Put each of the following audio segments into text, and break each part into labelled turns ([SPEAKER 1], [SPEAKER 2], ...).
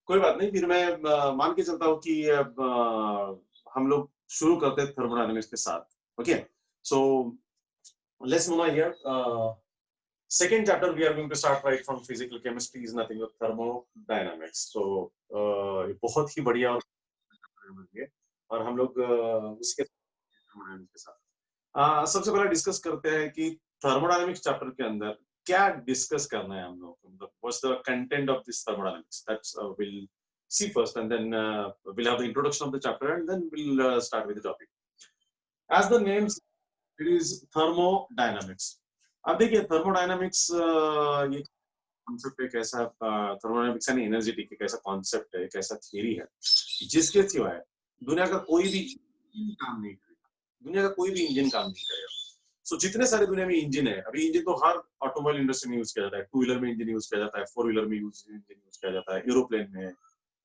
[SPEAKER 1] कोई बात नहीं, फिर मैं मान के चलता हूँ कि हम लोग शुरू करते हैं थर्मोडायनामिक्स के साथ। Okay, so let's move on here. Second chapter we are going to start right from physical chemistry is nothing but thermodynamics. So ये बहुत ही बढ़िया और और हम लोग उसके thermodynamics के साथ सबसे पहले डिस्कस करते हैं कि थर्मोडायनामिक्स चैप्टर के अंदर क्या डिस्कस करना है हम लोग को, मतलब what's the content of this thermodynamics, that's will see first and then we'll have the introduction of the chapter and then we'll start with the topic. As the name, it is thermodynamics. अब देखिए thermodynamics ये concept एक ऐसा thermodynamics यानी energetic एक ऐसा concept है, एक ऐसा थियरी है जिसके सिवाय दुनिया का कोई भी इंजन काम नहीं करेगा, दुनिया का कोई भी इंजन काम नहीं करेगा। सो जितने सारे दुनिया में इंजन है, अभी इंजन तो हर ऑटोमोबाइल इंडस्ट्री में यूज किया जाता है, टू व्हीलर में इंजन यूज किया जाता है, फोर व्हीलर में इंजन यूज किया जाता है, एरोप्लेन में,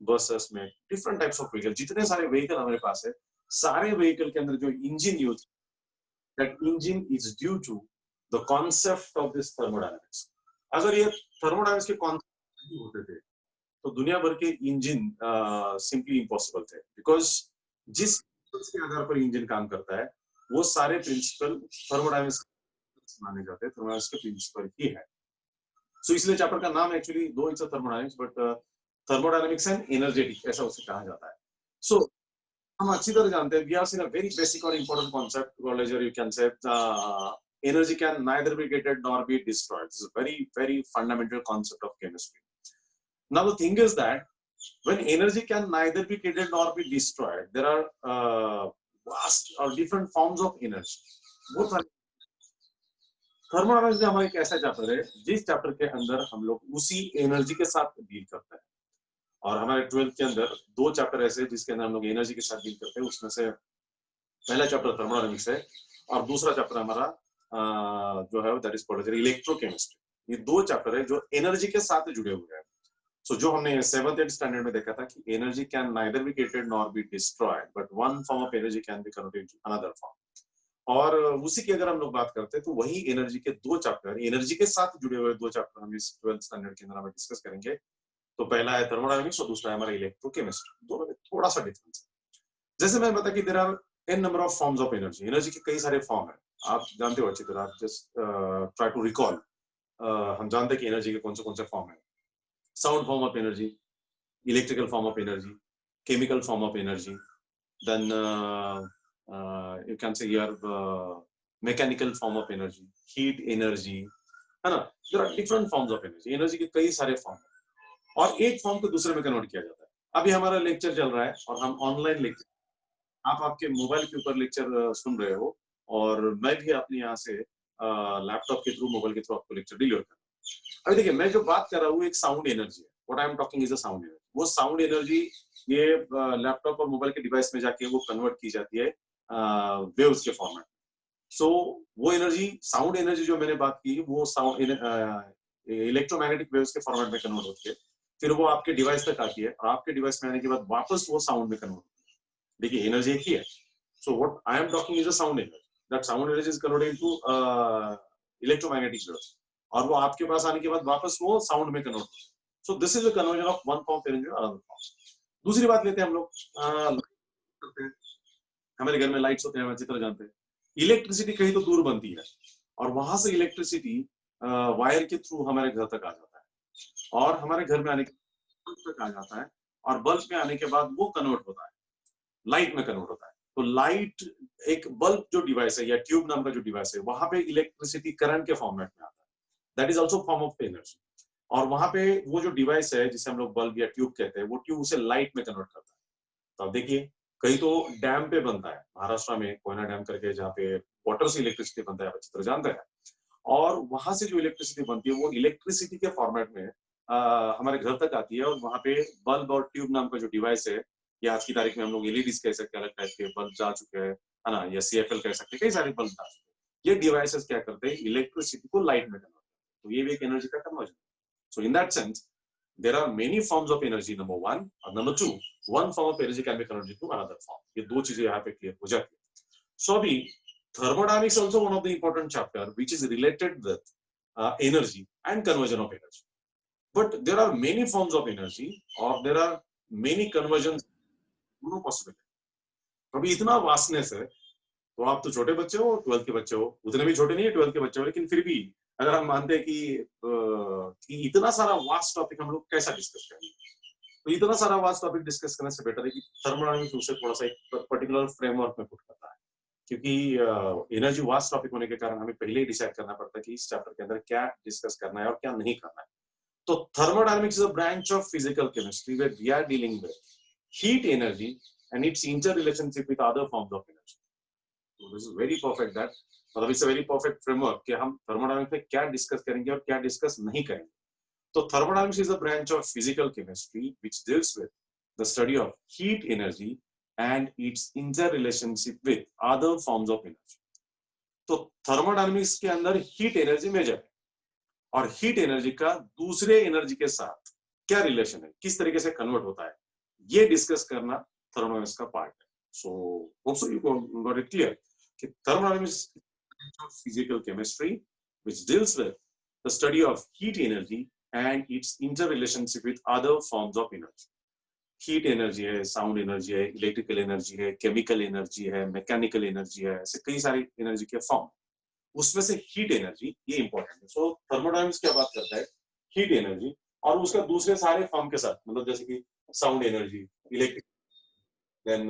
[SPEAKER 1] बसेस में, डिफरेंट टाइप्स ऑफ व्हीकल, जितने सारे व्हीकल हमारे पास है, सारे व्हीकल के अंदर जो engine use, that engine is due to the concept of this thermodynamics. अगर ये थर्मोडायनामिक्स के कॉन्सेप्ट नहीं होते थे तो दुनिया भर के इंजन सिंपली इम्पॉसिबल थे, बिकॉज जिस के आधार पर इंजन काम करता है वो सारे प्रिंसिपल थर्मोडायनामिक्स माने जाते हैं, थर्मोडायनामिक्स के प्रिंसिपल ही है। सो इसलिए चैप्टर का नाम एक्चुअली दो it's thermodynamics but thermodynamics and energetic ऐसा उसे कहा जाता है। सो हम अच्छी तरह जानते हैं, we are seen a very basic और important concept college, you can say energy can neither be created nor be destroyed. This is a very very fundamental concept of chemistry. Now the thing is that when energy can neither be created nor be destroyed, there are vast or different forms of energy. Both are thermodynamics हमारा एक ऐसा chapter है जिस chapter के अंदर हम लोग उसी एनर्जी के साथ डील करते हैं। और हमारे 12th के अंदर दो चैप्टर ऐसे जिसके अंदर हम लोग एनर्जी के साथ डील करते हैं, उसमें से पहला चैप्टर थर्मोडायनामिक्स है और दूसरा चैप्टर हमारा जो है दैट इज कॉल्ड इलेक्ट्रोकेमिस्ट्री। ये दो चैप्टर है जो एनर्जी के साथ जुड़े हुए हैं। सो जो हमने 7th 8th स्टैंडर्ड में देखा था कि energy can neither be created nor be destroyed, but one form of energy can be converted to another form. और उसी की अगर हम लोग बात करते हैं तो वही एनर्जी के दो चैप्टर, एनर्जी के साथ जुड़े हुए दो चैप्टर हम इस 12th स्टैंडर्ड के अंदर हम डिस्कस करेंगे। तो पहला है थर्मोडायनामिक्स और दूसरा है हमारा इलेक्ट्रोकेमिस्ट्री। दोनों में थोड़ा सा डिफरेंस है। जैसे मैं बता कि there are n number of forms of energy, energy के कई सारे फॉर्म है, आप जानते हो अच्छी तरह। आप जस्ट ट्राई टू रिकॉल, हम जानते हैं कि एनर्जी के कौन से फॉर्म है। Sound form of energy, electrical form of energy, chemical form of energy, then you can say here mechanical form of energy, heat energy, है ना। there are different forms of energy, energy के कई सारे form हैं और एक form को दूसरे में कन्वर्ट किया जाता है। अभी हमारा लेक्चर चल रहा है और हम ऑनलाइन लेक्चर, आप आपके मोबाइल के ऊपर लेक्चर सुन रहे हो और मैं भी अपने यहाँ से लैपटॉप के थ्रू, मोबाइल के थ्रू आपको लेक्चर डिलीवर कर रहा हूँ। अभी देखिए, मैं जो बात कर रहा हूँ एक साउंड एनर्जी है। What I am talking is a sound energy. वो साउंड एनर्जी ये लैपटॉप और मोबाइल के डिवाइस में जाके वो कन्वर्ट की जाती है वेव्स के फॉर्मेट। सो वो एनर्जी, साउंड एनर्जी जो मैंने बात की, वो साउंड इलेक्ट्रोमैग्नेटिक वेव्स के फॉर्मेट में कन्वर्ट होती है, फिर वो आपके डिवाइस तक आती है और आपके डिवाइस में आने के बाद वापस वो साउंड में कन्वर्ट होती है। देखिए एनर्जी एक ही है। So what I am talking is a sound energy, that sound energy is converted into electromagnetic waves और वो आपके पास आने के बाद वापस वो साउंड में कन्वर्ट होती है। So this is the conversion of one form of energy to another form. दूसरी बात लेते हैं हम लोग, हमारे घर में लाइट्स होते हैं, हम अच्छी तरह जानते हैं। इलेक्ट्रिसिटी कहीं तो दूर बनती है और वहां से इलेक्ट्रिसिटी वायर के थ्रू हमारे घर तक आ जाता है और हमारे घर में आने के बल्ब तक आ जाता है और बल्ब में आने के बाद वो कन्वर्ट होता है, लाइट में कन्वर्ट होता है। तो लाइट एक बल्ब जो डिवाइस है या ट्यूब नाम का जो डिवाइस है, वहां पे इलेक्ट्रिसिटी करंट के फॉर्मेट में आता है, that is also form of energy. और वहां पे वो जो डिवाइस है जिसे हम लोग बल्ब या ट्यूब कहते हैं, वो ट्यूब उसे लाइट में कन्वर्ट करता है। तो आप देखिए, कहीं तो डैम पे बनता है, महाराष्ट्र में कोयना डैम करके, जहाँ पे वाटर से इलेक्ट्रिसिटी बनता है, आप अच्छी तरह जानते हैं। और वहां से जो इलेक्ट्रिसिटी बनती है वो इलेक्ट्रिसिटी के फॉर्मेट में हमारे घर तक आती है और वहां पे बल्ब और ट्यूब नाम का जो डिवाइस है, या आज की तारीख में हम लोग एलईडी कह सकते हैं, अलग टाइप के बल्ब जा चुके हैं, है ना, या सीएफएल कह सकते हैं, कई सारे बल्ब जा चुके हैं। ये डिवाइसेस क्या करते हैं, इलेक्ट्रिसिटी को लाइट में कन्वर्ट करते हैं। तो ये भी एक एनर्जी का conversion. So in that sense there are many forms of energy, number one, और number two, one form of energy can be converted to another form. ये दो चीजें यहाँ पे क्लियर हो जाती है। So अभी thermodynamics also one of the important chapter which is related with energy and conversion of energy. but there are many forms of energy or there are many conversions, दोनों पॉसिबल है। अभी इतना vastness है, तो आप तो छोटे बच्चे हो, 12th के बच्चे हो, उतने भी छोटे नहीं है 12th के बच्चे हो, लेकिन फिर भी अगर हम मानते हैं कि इतना सारा वास्ट टॉपिक हम लोग कैसा डिस्कस करेंगे, तो इतना सारा वास्ट टॉपिक डिस्कस करने से बेटर है कि थर्मोडायनामिक्स उसे थोड़ा सा एक पर्टिकुलर फ्रेमवर्क में पुट करता है, क्योंकि एनर्जी वास्ट टॉपिक होने के कारण हमें पहले ही डिसाइड करना पड़ता है कि इस चैप्टर के अंदर क्या डिस्कस करना है और क्या नहीं करना है। तो thermodynamics is a branch of physical chemistry where we are dealing with heat energy and its interrelationship with other forms of energy. So this is very perfect that, मतलब it's a very perfect framework कि हम thermodynamics में क्या discuss करेंगे और क्या discuss नहीं करेंगे। तो thermodynamics is a branch of physical chemistry which deals with the study of heat energy and its interrelationship with other forms of energy. तो thermodynamics के अंदर heat energy मेजर है और हीट एनर्जी का दूसरे एनर्जी के साथ क्या रिलेशन है, किस तरीके से कन्वर्ट होता है, ये डिस्कस करना थर्मोडायनामिक्स का पार्ट है। So hopes you got it clear कि thermodynamics physical chemistry which deals with the study of heat energy and its interrelationship with other forms of energy. Heat energy है, sound energy है, electrical energy है, chemical energy है, mechanical energy है, ऐसे कई सारी energy के फॉर्म, उसमें से हीट एनर्जी ये इंपॉर्टेंट है। सो थर्मोडायनामिक्स क्या बात करता है, हीट एनर्जी और उसका दूसरे सारे फॉर्म के साथ, मतलब जैसे कि sound energy, electric, then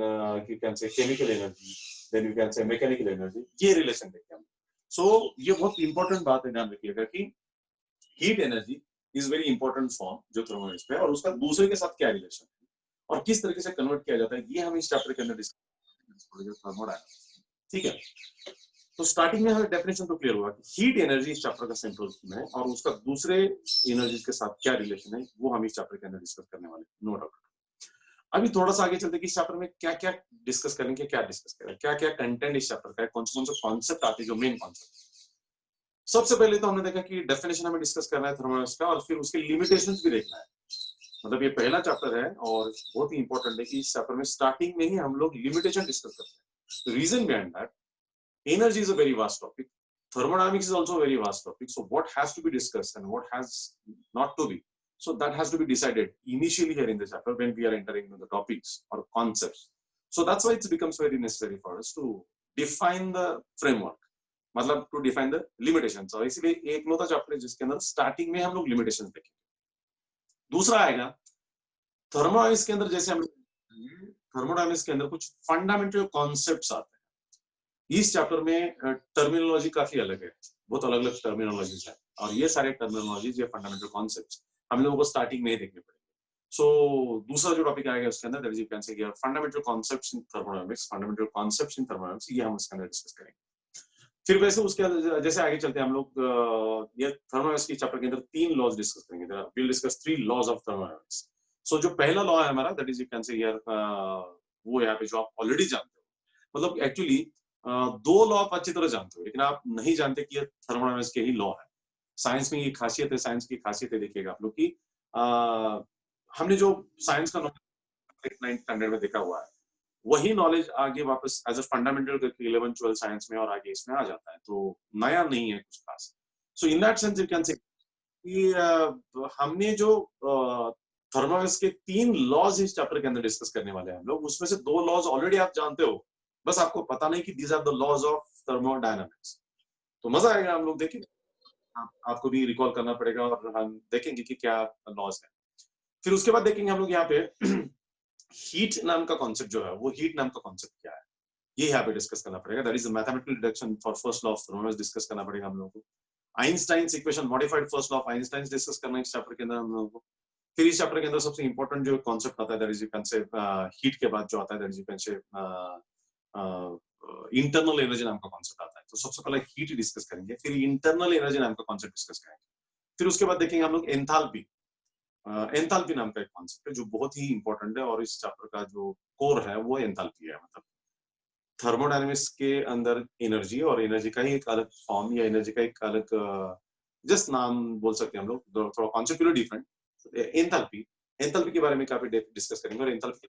[SPEAKER 1] you can say chemical energy, then you can say mechanical energy, ये रिलेशन देखते हैं। सो ये बहुत इंपॉर्टेंट बात है, ध्यान रखिएगा कि heat energy is very important form जो थर्मोडायनामिक्स पे है, और उसका दूसरे के साथ क्या रिलेशन है और किस तरीके से कन्वर्ट किया जाता है, ये हम इस चैप्टर के अंदर डिस्कस करेंगे थर्मोडायनामिक्स। ठीक है, तो स्टार्टिंग में हमें डेफिनेशन तो क्लियर हुआ कि हीट एनर्जी इस चैप्टर का सेंट्रल थीम है और उसका दूसरे एनर्जीज के साथ क्या रिलेशन है वो हम इस चैप्टर के अंदर डिस्कस करने वाले, नो डाउट। अभी थोड़ा सा आगे चलते कि इस चैप्टर में क्या क्या डिस्कस करेंगे, क्या डिस्कस करेंगे, क्या क्या कंटेंट इस चैप्टर का है, कौन से कॉन्सेप्ट आते हैं जो मेन कॉन्सेप्ट। सबसे पहले तो हमने देखा कि डेफिनेशन हमें डिस्कस करना है थर्मोडायनामिक्स का और फिर उसके लिमिटेशंस भी देखना है। मतलब ये पहला चैप्टर है और बहुत ही इंपॉर्टेंट है कि इस चैप्टर में स्टार्टिंग में ही हम लोग लिमिटेशन डिस्कस करते हैं। Reason behind that, energy is a very vast topic, thermodynamics is also a very vast topic, so what has to be discussed and what has not to be, so that has to be decided initially here in the chapter when we are entering into the topics or concepts. So that's why it becomes very necessary for us to define the framework, मतलब to define the limitations, और इसलिए एक नोता chapter जिसके अंदर starting में हम लोग limitations देखेंगे। दूसरा आएगा थर्मोडायनामिक्स के अंदर, जैसे हम थर्मोडायनामिक्स के अंदर कुछ फंडामेंटल कॉन्सेप्ट्स आते हैं। इस चैप्टर में टर्मिनोलॉजी काफी अलग है, बहुत अलग अलग टर्मिनोलॉजीज है और ये सारे टर्मिनोलॉजीज या फंडामेंटल कॉन्सेप्ट्स हम लोगों को स्टार्टिंग में ही देखने पड़ेंगे। सो दूसरा जो टॉपिक आएगा उसके अंदर दैट इज यू कैन से फंडामेंटल कॉन्सेप्ट्स इन थर्मोडायनामिक्स, फंडामेंटल कॉन्सेप्ट्स इन थर्मोडायनामिक्स, ये हम इसके अंदर डिस्कस करेंगे। फिर वैसे उसके जैसे आगे चलते हैं हम लोग ये थर्मोडायनामिक्स की चैप्टर के अंदर 3 लॉज डिस्कस करेंगे। We will discuss 3 laws of thermodynamics. So जो पहला लॉ है हमारा दैट इज यू कैन से वो यहाँ पे जो आप ऑलरेडी जानते हो, मतलब एक्चुअली 2 लॉ आप अच्छी तरह जानते हो लेकिन आप नहीं जानते कि ये थर्मोडायनामिक्स के ही लॉ है। साइंस में ये खासियत है, साइंस की खासियत है, देखिएगा आप लोग की हमने जो साइंस का नॉलेज 9th स्टैंडर्ड में देखा हुआ है वही नॉलेज आगे वापस एज अ फंडामेंटल करके 11th 12th साइंस में और आगे इसमें आ जाता है, तो नया नहीं है कुछ खास। So in that sense you can say कि हमने जो थर्मोडायनामिक्स के 3 लॉज इस चैप्टर के अंदर डिस्कस करने वाले हैं हम लोग, उसमें से 2 लॉज ऑलरेडी आप जानते हो, बस आपको पता नहीं कि these are the laws of thermodynamics. तो मजा आएगा, हम लोग देखेंगे, आपको भी रिकॉल करना पड़ेगा और हम देखेंगे कि क्या लॉज है। फिर उसके बाद देखेंगे हम लोग यहाँ पे हीट नाम का कॉन्सेप्ट जो है, वो हीट नाम का कॉन्सेप्ट क्या है ये यहाँ पे डिस्कस करना पड़ेगा। That is the mathematical deduction for first law of thermodynamics discuss करना पड़ेगा हम लोगों को। Einstein's equation, modified first law of Einstein discuss करना इस चैप्टर के अंदर हम लोगों को। फिर इस चैप्टर के अंदर सबसे इंपॉर्टेंट जो कॉन्सेप्ट आता है दैट इज यू कैन से हीट के बाद जो आता है दैट इज यू कैन से इंटरनल एनर्जी नाम का कॉन्सेप्ट आता है। तो सबसे पहले हीट डिस्कस करेंगे, फिर इंटरनल एनर्जी नाम का कॉन्सेप्ट डिस्कस करेंगे, फिर उसके बाद देखेंगे हम लोग एंथैल्पी। एंथैल्पी नाम का एक कॉन्सेप्ट है जो बहुत ही इंपॉर्टेंट है और इस चैप्टर का जो कोर है वो एंथैल्पी है। मतलब थर्मोडायनामिक्स के अंदर एनर्जी और एनर्जी का ही एक अलग फॉर्म या एनर्जी का एक अलग जस्ट नाम बोल सकते हैं हम लोग, थोड़ा कॉन्सेप्चुअली डिफरेंट। एंथैल्पी, एंथैल्पी के बारे में काफी डिस्कस करेंगे और एंथैल्पी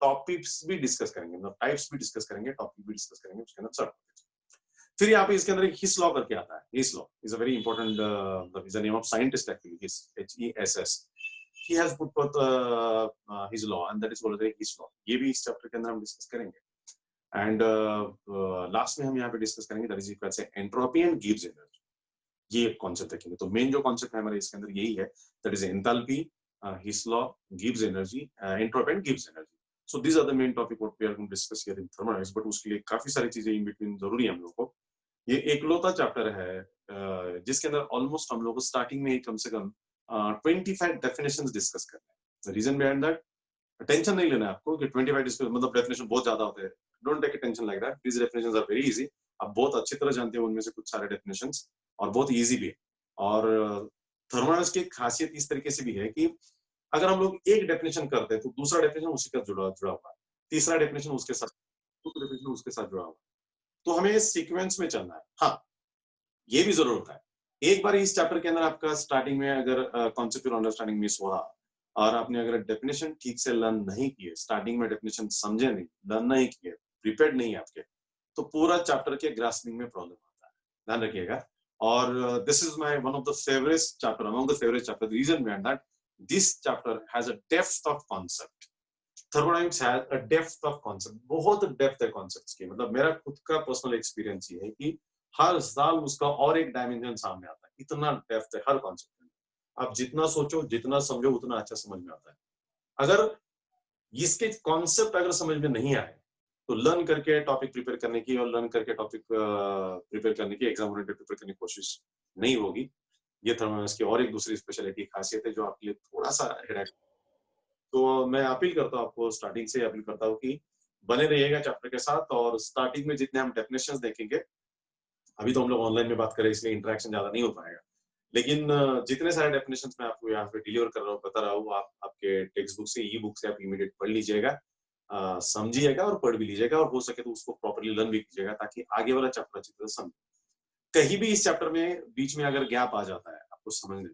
[SPEAKER 1] टॉपिक्स भी डिस्कस करेंगे, मतलब टाइप्स भी डिस्कस करेंगे, टॉपिक भी डिस्कस करेंगे उसके अंदर सब। फिर यहाँ पे इसके अंदर एक हिस लॉ करके आता है. His law is a very important, is the name of scientist actually, HESS. He has put forth his law and that is called his law. ये भी इस चैप्टर के अंदर हम डिस्कस करेंगे. एंड लास्ट में हम यहाँ पे डिस्कस करेंगे दैट इज इक्वल से एंट्रोपी एंड गिव्स एनर्जी. ये एक कॉन्सेप्ट देखेंगे. तो मेन जो कॉन्सेप्ट है हमारे इसके अंदर यही है, that is enthalpy, Hess law, gives energy, entropy and gives energy. So these are the main topic what we are going to discuss here in thermodynamics. But उसके लिए काफी सारी चीजें इन बिटवीन जरूरी है हम लोग को. ये एकलौता चैप्टर है जिसके अंदर ऑलमोस्ट हम लोग को स्टार्टिंग में ही कम से कम 25 डेफिनेशंस डिस्कस करना है. रीजन बिहाइंड दैट, टेंशन नहीं लेना है आपको कि 25 डिस्कस मतलब डेफिनेशन बहुत ज्यादा होते हैं. Don't take tension like that. These definitions are very easy. आप बहुत अच्छी तरह जानते हो उनमें से कुछ सारे डेफिनेशंस, और बहुत इजी भी है. और थर्मोडायनामिक्स की खासियत इस तरीके से भी है कि अगर हम लोग एक डेफिनेशन करते हैं तो दूसरा डेफिनेशन उसी का जुड़ा हुआ है, तीसरा डेफिनेशन उसके साथ, दूसरा डेफिनेशन उसके साथ जुड़ा हुआ है. तो हमें सीक्वेंस में चलना है. हाँ, ये भी जरूर होता है. एक बार इस चैप्टर के अंदर आपका स्टार्टिंग में अगर कॉन्सेप्चुअल अंडरस्टैंडिंग मिस हुआ और आपने अगर डेफिनेशन ठीक से लर्न नहीं किए, स्टार्टिंग में डेफिनेशन समझे नहीं, लर्न नहीं किए, प्रिपेयर्ड नहीं आपके, तो पूरा चैप्टर के ग्रास्पिंग में प्रॉब्लम आता है. ध्यान रखिएगा. और this is my one of the favourite chapter, among the favourite chapter. The reason behind that, this chapter has a depth of concept. Thermodynamics has a depth of concept. बहुत depth है concepts की. मतलब मेरा खुद का personal experience ये है कि हर साल उसका और एक डायमेंशन सामने आता है. इतना डेप्थ है हर कॉन्सेप्ट में. आप जितना सोचो, जितना समझो, उतना अच्छा समझ में आता है. अगर इसके कॉन्सेप्ट अगर समझ में नहीं आए तो लर्न करके टॉपिक प्रिपेयर करने की और लर्न करके टॉपिक प्रिपेयर करने की, एग्जाम ओरिएंटेड प्रिपेयर करने की कोशिश नहीं होगी. ये थर्मोडायनामिक्स की और एक दूसरी स्पेशलिटी, खासियत है जो आपके लिए थोड़ा सा हेडेक. तो मैं अपील करता हूँ आपको, स्टार्टिंग से अपील करता हूँ कि बने रहिएगा चैप्टर के साथ. और स्टार्टिंग में जितने हम डेफिनेशंस देखेंगे, अभी तो हम लोग ऑनलाइन में बात करें इसलिए इंटरेक्शन ज्यादा नहीं हो पाएगा, लेकिन जितने सारे डेफिनेशंस मैं आपको यहाँ पे डिलीवर कर रहा हूँ, बता रहा हूँ, आप आपके टेक्स्ट बुक से, ई बुक से आप इमीडिएट पढ़ लीजिएगा, समझिएगा और पढ़ भी लीजिएगा, और हो सके तो उसको प्रॉपर्ली लर्न भी कीजिएगा ताकि आगे वाला चैप्टर अच्छी तरह समझ. कहीं भी इस चैप्टर में बीच में अगर गैप आ जाता है आपको समझने में,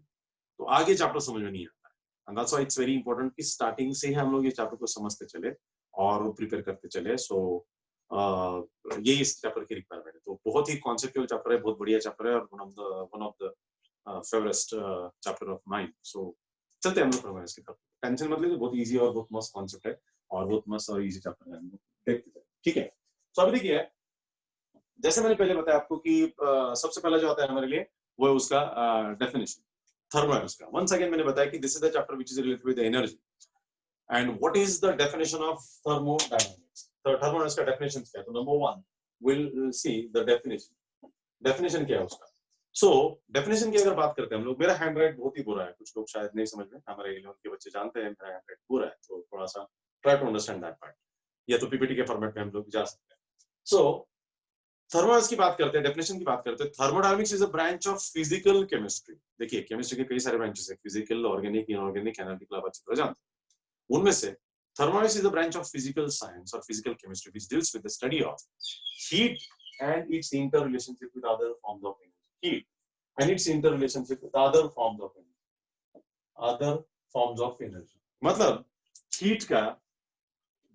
[SPEAKER 1] तो आगे चैप्टर समझ में नहीं आता है. And that's why it's very important कि स्टार्टिंग से ही हम लोग ये चैप्टर को समझते चले और प्रिपेयर करते चले. सो ये इस चैप्टर की रिक्वायरमेंट है. तो बहुत ही कॉन्सेप्चुअल चैप्टर है, बहुत बढ़िया चैप्टर है, और one of the favourite chapter of mine. So चलते हैं हम लोग थर्मोडायनामिक्स की तरफ. टेंशन मत लीजिए, बहुत इजी और बहुत मस्त कॉन्सेप्ट है और बहुत मस्त और इजी चैप्टर है. हम लोग देखते हैं, ठीक है. तो अभी देखिए, जैसे मैंने पहले बताया आपको कि सबसे पहला जो आता है हमारे लिए वो है उसका डेफिनेशन थर्मोडायनामिक्स का. वंस अगेन मैंने बताया कि this is the chapter which is related with energy. And what is the definition of thermodynamics? तो थर्मोडायनामिक्स का डेफिनेशन क्या है? तो number 1 will see the definition. Definition क्या है उसका? सो डेफिनेशन की अगर बात करते हैं हम लोग, मेरा हैंड राइट बहुत ही बुरा है, कुछ लोग शायद नहीं समझ में, हमारे 11th के बच्चे जानते हैं मेरा हैंड राइट बुरा है, तो थोड़ा सा try to understand that part. या तो पीपीटी के फॉर्मेट में हम लोग जा सकते हैं. सो थर्मोडायनामिक्स की बात करते हैं, डेफिनेशन की बात करते हैं. Thermodynamics is a branch of physical chemistry. देखिए, केमिस्ट्री के कई सारे ब्रांचेस है, फिजिकल, ऑर्गेनिक, इनऑर्गेनिक, एनालिटिकल, आप अच्छी तरह जानते हैं. उनमें से thermodynamics is a branch of physical science और physical chemistry which deals with the study of heat and its interrelationship with other forms of energy. Heat and its interrelationship with other forms of energy. Other forms of energy. मतलब heat का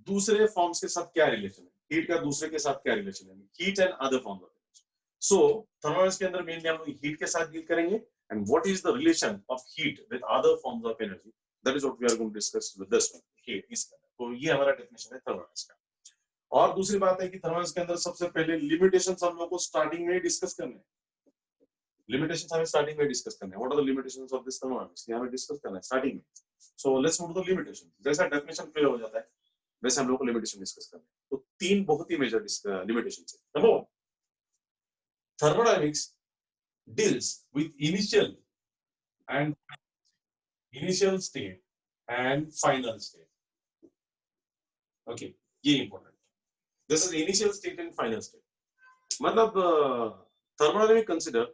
[SPEAKER 1] दूसरे forms के साथ क्या relation है, heat का दूसरे के साथ क्या रिलेशन है, heat and other forms of energy. So thermodynamics के अंदर मेनली हम लोग हीट के साथ डील करेंगे. And what is the relation of heat with other forms of energy, that is what we are going to discuss with this one. Heat इसका, तो ये हमारा डेफिनेशन है थर्मोडायनामिक्स का. और दूसरी बात है कि थर्मोडायनामिक्स के अंदर सबसे पहले लिमिटेशंस हम लोग को स्टार्टिंग में डिस्कस करने हैं. लिमिटेशंस हमें स्टार्टिंग में डिस्कस करने हैं. What are the limitations of this thermodynamics, ये हमें डिस्कस करना है स्टार्टिंग में. So let's move to the limitations. जैसा डेफिनेशन क्लियर हो जाता है वैसे हम लोग को लिमिटेशन डिस्कस करना है. तो तीन बहुत ही मेजर लिमिटेशंस है. Number 1, thermodynamics deals with initial state and final state. Okay, ये important. This is initial state and final state. मतलब thermodynamic consider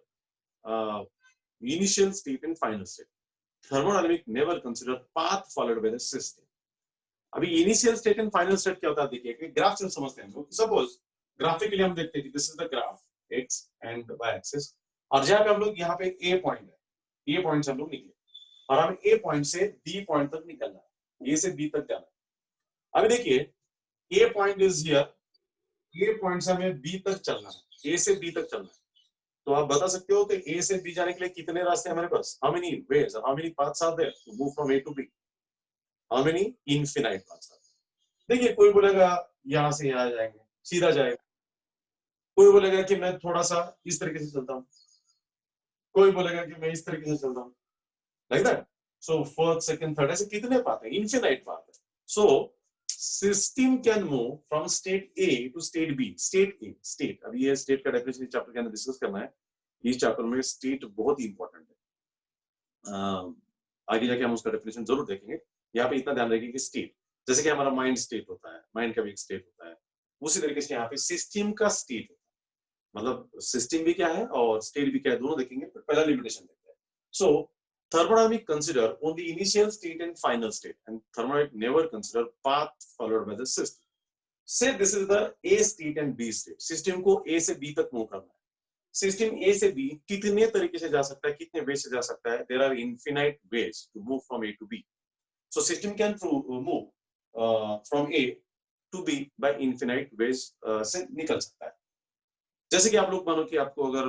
[SPEAKER 1] initial state and final state. Thermodynamic never consider path followed by the system. अभी initial state and final state क्या होता है देखिए, कि graph से समझते हैं. सपोज ग्राफिकली हम देखते हैं कि this is the graph X and Y axis, और जहां पे हम लोग यहाँ पे ए पॉइंट है, ए पॉइंट से हम लोग निकले और हमें ए पॉइंट से बी पॉइंट तक निकलना है, ए से बी तक जाना है. अभी देखिए, A point is here, A point से हमें बी तक चलना है. ए से बी तक चलना है, तो आप बता सकते हो कि ए से बी जाने के लिए कितने रास्ते हमारे पास, how many ways, how many paths are there to move from A to B, how many infinite paths are there. देखिए कोई बोलेगा यहां से यहां जाएंगे, सीधा जाएगा, कोई बोलेगा कि मैं थोड़ा सा इस तरीके से चलता हूँ, कोई बोलेगा कि मैं इस तरीके से चलता हूँ, like that. So first second third ऐसे कितने पाथ है, इनफिनाइट पाथ है। So system can move from state A to state B, state A, state, अभी ये स्टेट का डेफिनेशन चैप्टर के अंदर डिस्कस करना है, इस चैप्टर में स्टेट बहुत ही इंपॉर्टेंट है, आगे जाके हम उसका डेफिनेशन जरूर देखेंगे। यहाँ पे इतना ध्यान रखिए कि स्टेट, जैसे कि हमारा माइंड स्टेट होता है, माइंड का भी एक स्टेट होता है, उसी तरीके से यहाँ पे सिस्टम का स्टेट होता है, मतलब सिस्टम भी क्या है और स्टेट भी क्या है, दोनों देखेंगे। तो पहला लिमिटेशन देखते हैं। सो thermodynamic consider only initial state and final state, and thermodynamic never consider path followed by the system. Say this is the A state and B state. System को A से B तक मूव करना है। System ए से B कितने तरीके से जा सकता है, कितने वे से जा सकता है, there are infinite ways to move from A to B. So system can move from A to B by infinite ways से निकल सकता है। जैसे कि आप लोग मानो कि आपको अगर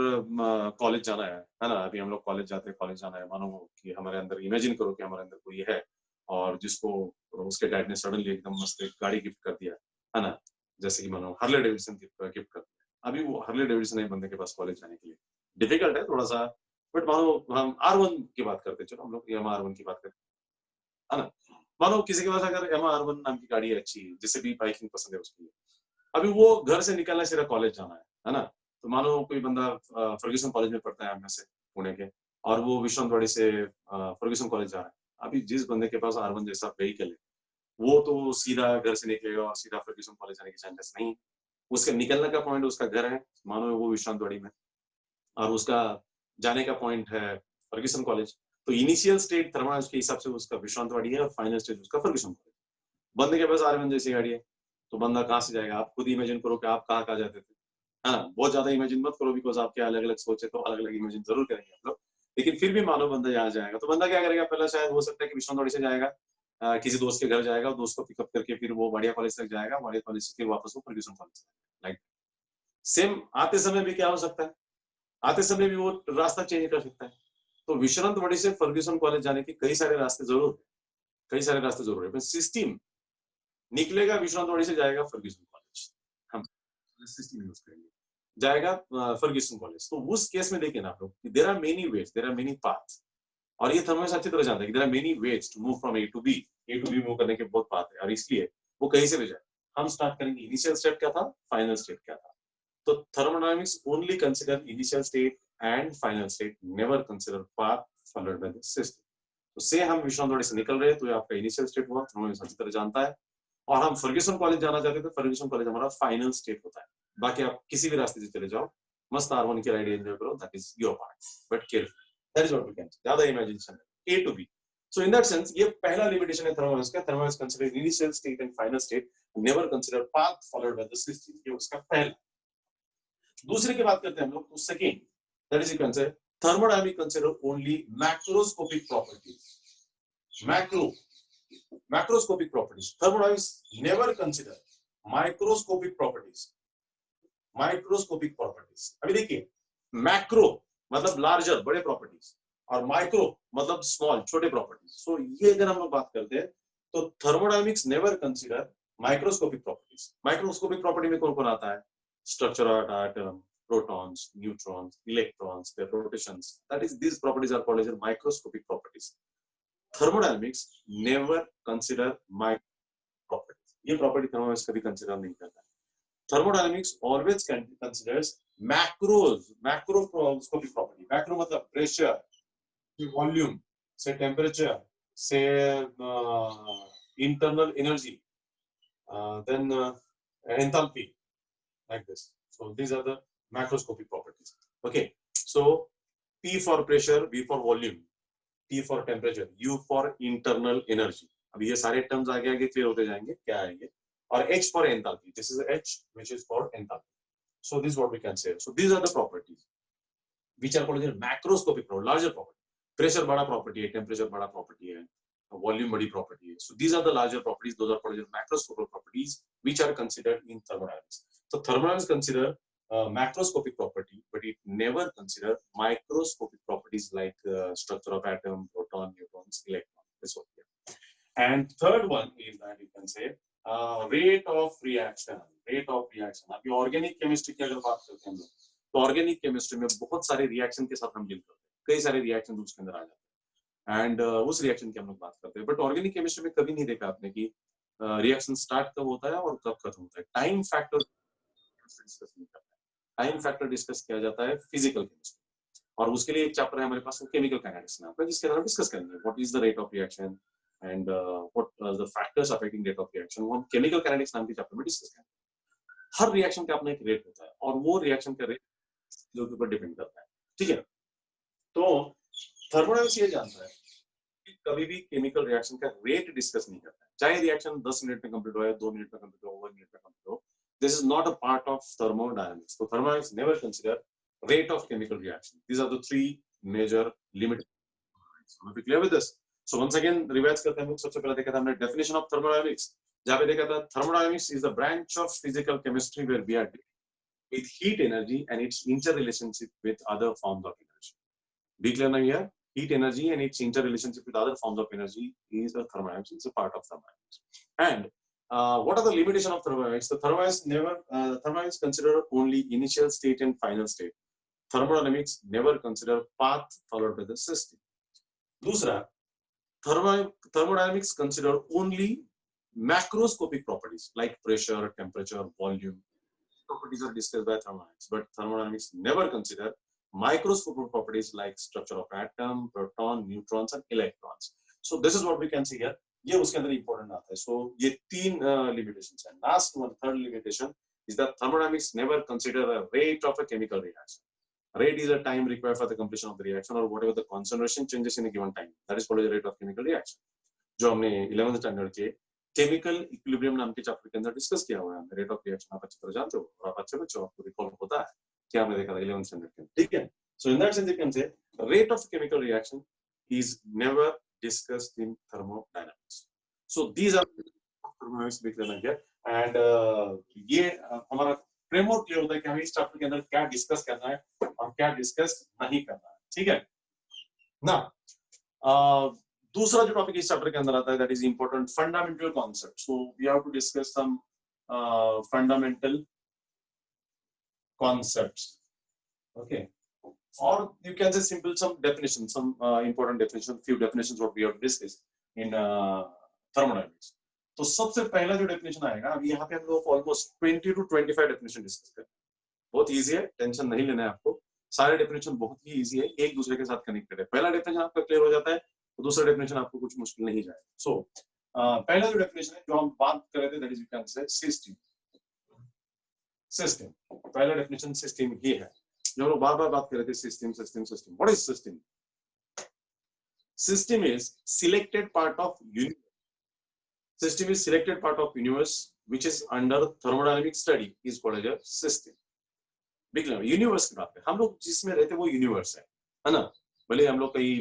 [SPEAKER 1] कॉलेज जाना है ना, अभी हम लोग कॉलेज जाते हैं, कॉलेज जाना है, मानो कि हमारे अंदर, इमेजिन करो कि हमारे अंदर कोई है और जिसको उसके डैड ने सडनली एकदम मस्त एक गाड़ी गिफ्ट कर दिया है ना, जैसे कि मानो हार्ले डेविडसन गिफ्ट कर दिया। अभी वो हार्ले डेविडसन है बंदे के पास कॉलेज जाने के लिए, डिफिकल्ट है थोड़ा सा, बट मानो हम R1 की बात करते हैं, चलो हम लोग यामा R1 की बात करते हैं, है ना। मानो किसी के पास अगर यामा R1 नाम की गाड़ी है अच्छी, जिसे भी बाइकिंग पसंद है उसके लिए, अभी वो घर से निकलना है, सीधा कॉलेज जाना है ना। तो मानो कोई बंदा फर्ग्यूसन कॉलेज में पढ़ता है हम में से, पुणे के, और वो विश्वनाथवाड़ी से फर्ग्यूसन कॉलेज जा रहा है। अभी जिस बंदे के पास R1 जैसा व्हीकल है, वो तो सीधा घर से निकलेगा और सीधा फर्ग्यूसन कॉलेज जाने की चांसेस नहीं। उसका निकलने का पॉइंट उसका घर है, मानो वो विश्वनाथवाड़ी में, और उसका जाने का पॉइंट है फर्ग्यूसन कॉलेज। तो इनिशियल स्टेट थर्मोडायनामिक्स के हिसाब से उसका विश्वनाथवाड़ी है और फाइनल स्टेट उसका फर्ग्यूसन कॉलेज। बंदे के पास R1 जैसी गाड़ी है, तो बंदा कहाँ से जाएगा, आप खुद इमेजिन करो कि आप कहाँ कहाँ जाते थे, है ना। बहुत ज्यादा इमेजिन मत करो, बिकॉज आपके अलग अलग सोचे, तो अलग अलग इमेजिन जरूर करेंगे आप लोग, लेकिन फिर भी मानो बंदा यहाँ जाएगा, तो बंदा क्या करेगा, पहला शायद हो सकता है कि विश्वनाथवाड़ी से जाएगा, किसी दोस्त के घर जाएगा, दोस्त को पिकअप करके फिर वो वाडिया कॉलेज तक जाएगा, वाडिया कॉलेज से फिर वापस वो फर्ग्यूसन कॉलेज, लाइक सेम। आते समय भी क्या हो सकता है, आते समय भी वो रास्ता चेंज कर सकता है। तो विश्वनाथवाड़ी से फर्ग्यूसन कॉलेज जाने के कई सारे रास्ते जरूर है, कई सारे रास्ते जरूर है, सिस्टम निकलेगा विश्वनाथवाड़ी से जाएगा फर्ग्यूसन कॉलेज, हम सिस्टम यूज करेंगे, जाएगा फर्ग्यूसन कॉलेज। तो उस केस में देखिए ना आप लोग, there are many ways, there are many path, और ये थर्मोडायनामिक्स अच्छी तरह जानता है कि there are many ways to move from A to B, A to B move करने के बहुत पाथ है, और इसलिए वो कहीं से भी जाए। हम स्टार्ट करेंगे, इनिशियल स्टेट क्या था, फाइनल स्टेट क्या था। तो thermodynamics only consider initial state and final state, never consider path followed by the system. तो से हम विश्वनाथवाड़ी से निकल रहे हैं, तो ये आपका इनिशियल स्टेट हुआ, थर्मोडायनामिक्स अच्छी तरह जानता है। और हम फर्ग्यूसन कॉलेज जाना चाहते थे, फर्ग्यूसन कॉलेज हमारा फाइनल स्टेट होता है। बाकी आप किसी भी रास्ते से चले जाओ, मस्त R1 की राइड एंजॉय करो, that is your part, but careful, that is what we can, ज्यादा इमेजिनेशन है, A to B. So in that sense ये पहला लिमिटेशन है थर्मोडायनामिक्स का, thermodynamics consider initial state and final state, never consider path followed by the system, ये उसका पहला। दूसरे की बात करते हैं हम लोग, तो second, that is you can से thermodynamic consider only macroscopic properties, macro macroscopic properties. Thermodynamics never consider microscopic properties. Microscopic properties. अभी देखिए, मैक्रो मतलब लार्जर, बड़े प्रॉपर्टीज, और माइक्रो मतलब स्मॉल, छोटे प्रॉपर्टीज। सो ये अगर हम लोग बात करते हैं, तो thermodynamics never consider microscopic properties. Microscopic property में कौन कौन आता है, structure of atom, protons, neutrons, electrons, their rotations. That is, these properties are called as microscopic properties. Thermodynamics never consider micro properties. ये प्रॉपर्टी थर्मोडायनामिक्स कभी consider नहीं करता। Thermodynamics always considers macroscopic property. Macro मतलब pressure, volume, say temperature, say internal energy, then enthalpy, like this. So these are the macroscopic properties. Okay, so P for pressure, V for volume, T for temperature, U for internal energy. अब ये सारे terms आगे आगे clear होते जाएंगे क्या है ये, और H for enthalpy. This is H which is for enthalpy. So this is what we can say. So these are the properties which are called as macroscopic property, larger property. Pressure बड़ा property है, temperature बड़ा property है, volume बड़ी property है. So these are the larger properties. Those are called as macroscopic properties which are considered in thermodynamics. So thermodynamics consider macroscopic property, but it never consider microscopic properties like structure of atom, proton, neutrons, electron. This one here. And third one is that you can say rate of reaction. Rate of reaction. अभी organic chemistry की अगर बात करते हैं हम लोग, तो organic chemistry में बहुत सारे रिएक्शन के साथ हम डील करते हैं, कई सारे रिएक्शन उसके अंदर आ जाते हैं, एंड उस रिएक्शन की हम लोग बात करते हैं. बट ऑर्गेनिक केमिस्ट्री में कभी नहीं देखा आपने कि रिएक्शन स्टार्ट कब होता है और कब खत्म होता है. टाइम फैक्टर डिस्कस नहीं करता है. टाइम फैक्टर डिस्कस किया जाता है फिजिकल केमिस्ट्री, और उसके लिए एक चैप्टर है हमारे पास केमिकल काइनेटिक्स नाम का, जिसके अंदर हम डिस्कस करेंगे what is the rate of reaction and what the factors affecting rate of reaction. वो हम केमिकल काइनेटिक्स नाम के चैप्टर में डिस्कस करेंगे. हर रिएक्शन का अपना एक रेट होता है, और वो रिएक्शन का रेट के ऊपर डिपेंड करता है. ठीक है. तो थर्मोडायनामिक्स ये जानता है कि कभी भी केमिकल रिएक्शन का रेट डिस्कस नहीं करता है, चाहे रिएक्शन 10 मिनट में कंप्लीट हो या 2 मिनट में कंप्लीट हो, 1 मिनट में कंप्लीट हो. This is not a part of thermodynamics. तो thermodynamics never consider rate of chemical reaction. These are the three major limits. So, are we clear with this? So once again revise करते हैं. सबसे पहले देखा था हमने definition of thermodynamics. जहाँ पे देखा था thermodynamics is the branch of physical chemistry where we are dealing with heat energy and its interrelationship with other forms of energy. Be clear now here. Heat energy and its interrelationship with other forms of energy is the thermodynamics. It's a part of thermodynamics. And what are the limitations of thermodynamics? The thermodynamics consider only initial state and final state. Thermodynamics never consider path followed by the system. दूसरा, thermodynamics consider only macroscopic properties like pressure, temperature, volume. Properties are discussed by thermodynamics, but thermodynamics never consider microscopic properties like structure of atom, proton, neutrons, and electrons. So this is what we can see here. ये उसके अंदर important आता है. So ये तीन limitations हैं. Last one, third limitation is that thermodynamics never consider a rate of a chemical reaction. Rate is a time required for the completion of the reaction or whatever the concentration changes in a given time. That is called the rate of chemical reaction. जो हमने 11th standard के chemical equilibrium नाम के chapter के अंदर discuss किया हुआ है. रेट ऑफ रिएक्शन आप अच्छी तरह जानते हो, और आप अच्छे बच्चों, आपको रिकॉल होता है कि आपने देखा था 11th स्टैंडर्ड के. ठीक है. So in that sense you can say rate of chemical reaction is never discussed in thermodynamics. So these are thermodynamics देख लेना क्या. एंड ये हमारा फ्रेमवर्क क्लियर होता है कि हमें इस चैप्टर के अंदर क्या डिस्कस करना है और क्या डिस्कस नहीं करना है. ठीक है ना. दूसरा जो टॉपिक इस चैप्टर के अंदर आता है, that is important fundamental concept. So we have to discuss some fundamental concepts. Okay. और you can say simple some definition, some important definition, few definitions what we have discuss in thermodynamics. तो सबसे पहला जो definition आएगा, अभी यहाँ पे हम लोग ऑलमोस्ट 20 to 25 डेफिनेशन डिस्कस करें. बहुत इजी है, टेंशन नहीं लेना है आपको. सारे डेफिनेशन बहुत ही इजी है, एक दूसरे के साथ कनेक्टेड है. पहला डेफिनेशन आपका क्लियर हो जाता है तो दूसरा डेफिनेशन आपको कुछ मुश्किल नहीं जाएगा. सो पहला जो डेफिनेशन है जो हम बात कर रहे थे, दैट इज यू कैन से सिस्टम. सिस्टम पहला डेफिनेशन सिस्टम ही है जो हम लोग बार-बार बात कर रहे थे. System system system. What is system? System is selected part of universe. System is selected part of universe which is under thermodynamic study is called as a system. देख लो यूनिवर्स की बात है, हम लोग जिसमें रहते हैं वो यूनिवर्स है ना. भले हम लोग कहीं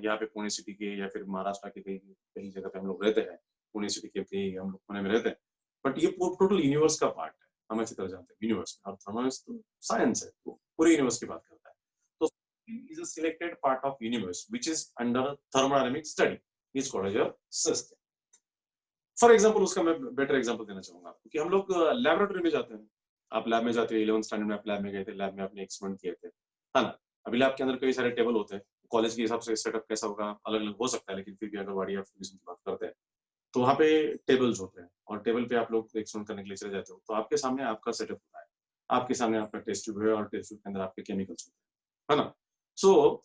[SPEAKER 1] यहाँ पे पुणे सिटी के या फिर महाराष्ट्र के कहीं जगह पे हम लोग रहते हैं, पुणे सिटी के कहीं हम लोग पुणे में रहते हैं, बट ये टोटल यूनिवर्स का पार्ट है. हम अच्छी तरह जानते हैं यूनिवर्स. और थर्मोडायनामिक्स तो साइंस है, तो पूरे यूनिवर्स की बात करता है. तो is a selected part of universe which is under thermodynamic study is called as a system. For example उसका मैं बेटर एग्जाम्पल देना चाहूंगा आपको कि हम लोग लैबोरेटरी में जाते हैं. आप लैब में जाते हो, 11th स्टैंडर्ड में आप लैब में गए थे, लैब में आपने एक्सपेरिमेंट किए थे, है ना. अभी लैब के अंदर कई सारे टेबल होते हैं. कॉलेज के हिसाब से सेटअप कैसा होगा अलग अलग हो सकता है, लेकिन फिर भी अगर वाड़ी की बात करते हैं तो वहाँ पे टेबल्स होते हैं, और टेबल पे आप लोग एक्सपेरिमेंट करने के लिए चले जाते हो. तो आपके सामने आपका सेटअप होता है, आपके सामने आपका टेस्ट ट्यूब है, और टेस्ट ट्यूब के अंदर आपके केमिकल्स होते हैं, है ना. सो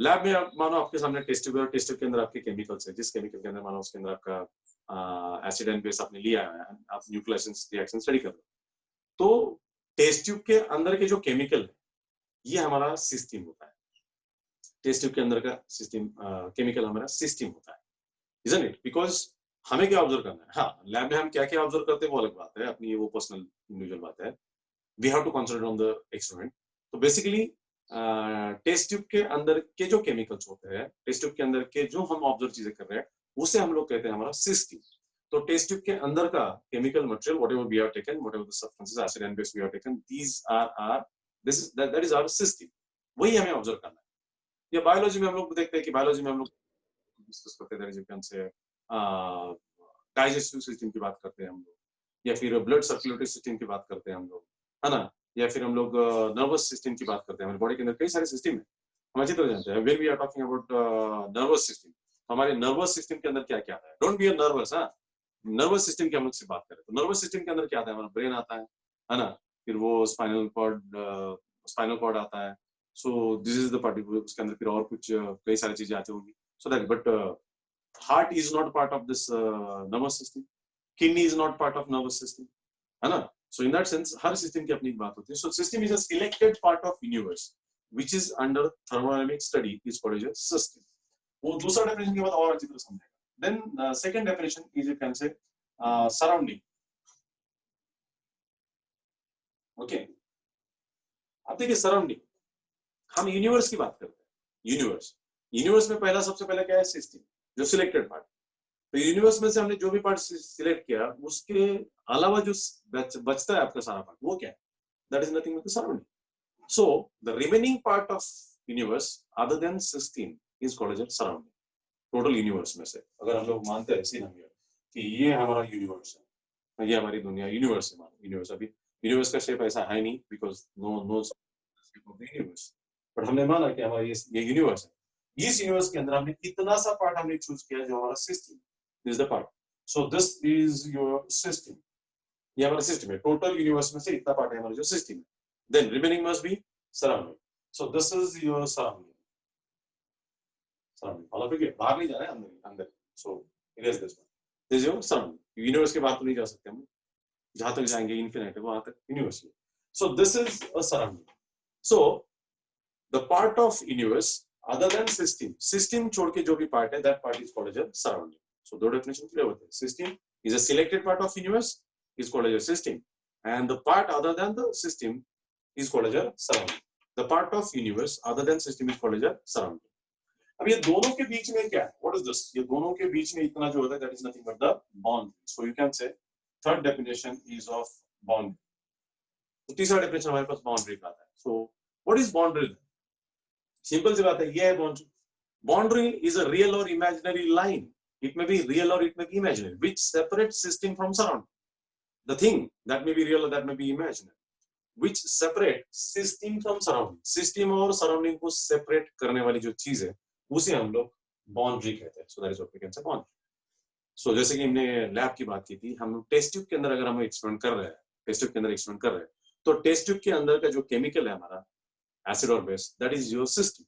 [SPEAKER 1] लैब में मानो आपके सामने टेस्ट ट्यूब है, और टेस्ट ट्यूब के अंदर आपके केमिकल्स है. जिस केमिकल के अंदर मानो उसके अंदर आपका एसिड एंड बेस आपने लिया है, आप न्यूक्लियोलाइसिस रिएक्शन स्टडी कर रहे हो. तो टेस्ट ट्यूब के अंदर के जो केमिकल है ये हमारा सिस्टम होता है. टेस्ट ट्यूब के अंदर का सिस्टम केमिकल हमारा सिस्टम होता है, isn't it? बिकॉज हमें क्या ऑब्जर्व करना है. हाँ, लैब में हम क्या क्या ऑब्जर्व करते हैं वो अलग बात है, अपनी वो पर्सनल इंडिविजुअल बात है. We have to concentrate on the experiment. तो बेसिकली टेस्ट ट्यूब के अंदर के जो केमिकल्स होते हैं, टेस्ट ट्यूब के अंदर के जो हम ऑब्जर्व चीजें कर रहे हैं, उसे हम लोग कहते हैं हमारा सिस्टम. तो टेस्ट ट्यूब के अंदर का chemical material whatever we have taken, whatever the substances acid and base we have taken, these are that is our system. वही हमें ऑब्जर्व करना है। या बायोलॉजी में हम लोग देखते हैं कि बायोलॉजी में हम लोग डिस्कस करते हैं जैसे से डाइजेस्टिव सिस्टम की बात करते हैं हम लोग, या फिर ब्लड सर्कुलेटरी सिस्टम की बात करते हैं हम लोग, है ना, या फिर हम लोग नर्वस सिस्टम की बात करते हैं। हमारे बॉडी के अंदर कई सारे सिस्टम है, हम अच्छी तरह जानते हैं। When we are talking about nervous system, हमारे नर्वस सिस्टम के अंदर क्या क्या है, डोंट बी नर्वस। हाँ, नर्वस सिस्टम की हम लोग से बात करें तो नर्वस सिस्टम के अंदर क्या आता है, हमारा ब्रेन आता है ना, फिर वो स्पाइनल कॉर्ड आता है। So this is the particular, उसके अंदर फिर और कुछ कई सारी चीजें आती होंगी। So that but heart is not part of this nervous system, kidney is not part of nervous system, है ना। So in that sense her system की अपनी एक बात होती है। So system is a selected part of universe which is under thermodynamic study is called as a system। वो दूसरा definition के बाद और अच्छी तरह समझेगा। Then second definition is you can say surrounding। Okay, अब देखिए सराउंडिंग, हम यूनिवर्स की बात करते हैं। यूनिवर्स में पहला सबसे पहले क्या है, सिस्टम, जो सिलेक्टेड पार्ट। तो यूनिवर्स में से हमने जो भी पार्ट सिलेक्ट किया उसके अलावा जो बचता है आपका सारा पार्ट, वो क्या है, that is nothing but the surrounding. So the remaining part of universe other than system is called as surrounding. Total universe में से अगर हम लोग मानते हैं सीन कि ये हमारा यूनिवर्स है, ये हमारी दुनिया यूनिवर्स है। यूनिवर्स अभी यूनिवर्स का शेप ऐसा है नहीं, because no shape of the universe, but हमने माना कि हमारा ये यूनिवर्स है। इस यूनिवर्स के अंदर हमने इतना सा पार्ट हमने चूज किया जो हमारा system, this is the part. So this is your system, ये हमारा सिस्टम है। टोटल यूनिवर्स में से इतना पार्ट है हमारा जो सिस्टम है। Then remaining must be surrounding. So this is your surrounding. Follow करिए, बाहर नहीं जा रहे हैं, अंदर। So erase this one, this is your surrounding. Universe के बाहर तो नहीं जा सकते हम, जहां तक जाएंगे इनफिनिट है वहां तक यूनिवर्स है। So this is a surrounding. So the part of universe other than system छोड़ के जो भी पार्ट है, that part is called as a surrounding। so दो definition clear होते हैं। system is a selected part of universe is called as a system, and the part other than the system is called as a surrounding। the part of universe other than system is called as a surrounding। अब ये दोनों के बीच में क्या है, what is this, ये दोनों के बीच में इतना जो होता है that is nothing but the boundary। so you can say third definition is of boundary। तो तीसरा definition हमारे पास boundary का आता है। so what is boundary? Simple सी बात है, ये है boundary. Boundary is a real और imaginary line, it may be real और it may be imaginary, which separates system from surrounding. The thing that may be real और that may be imaginary, which separate system from surrounding. System और surrounding को separate करने वाली जो चीज है उसे हम लोग बाउंड्री कहते हैं। So that is what we can say boundary. So जैसे कि हमने लैब की बात की थी, हम टेस्ट ट्यूब के अंदर अगर हम एक्सपेरिमेंट कर रहे हैं, टेस्ट ट्यूब के अंदर एक्सपेरिमेंट कर रहे हैं, तो टेस्ट ट्यूब के अंदर का जो केमिकल है हमारा एसिड और base, that is your system.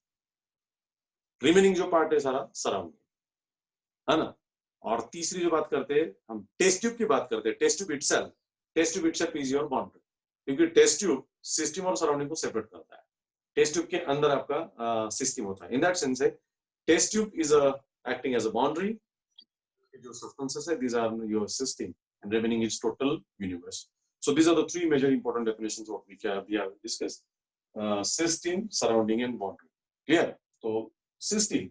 [SPEAKER 1] Remaining जो पार्ट है सारा सराउंडिंग, है ना। और तीसरी जो बात करते हैं हम टेस्ट ट्यूब की बात करते हैं, test tube itself is your boundary, क्योंकि टेस्ट ट्यूब सिस्टम और सराउंडिंग को सेपरेट करता है। टेस्ट ट्यूब के अंदर आपका सिस्टम होता है। इन दैट सेंस है test tube is acting as a boundary, जो सब्सटेंसेस है these are your system and remaining is total universe. So these are the three major important definitions what we have discussed, system, surrounding and boundary। clear? So system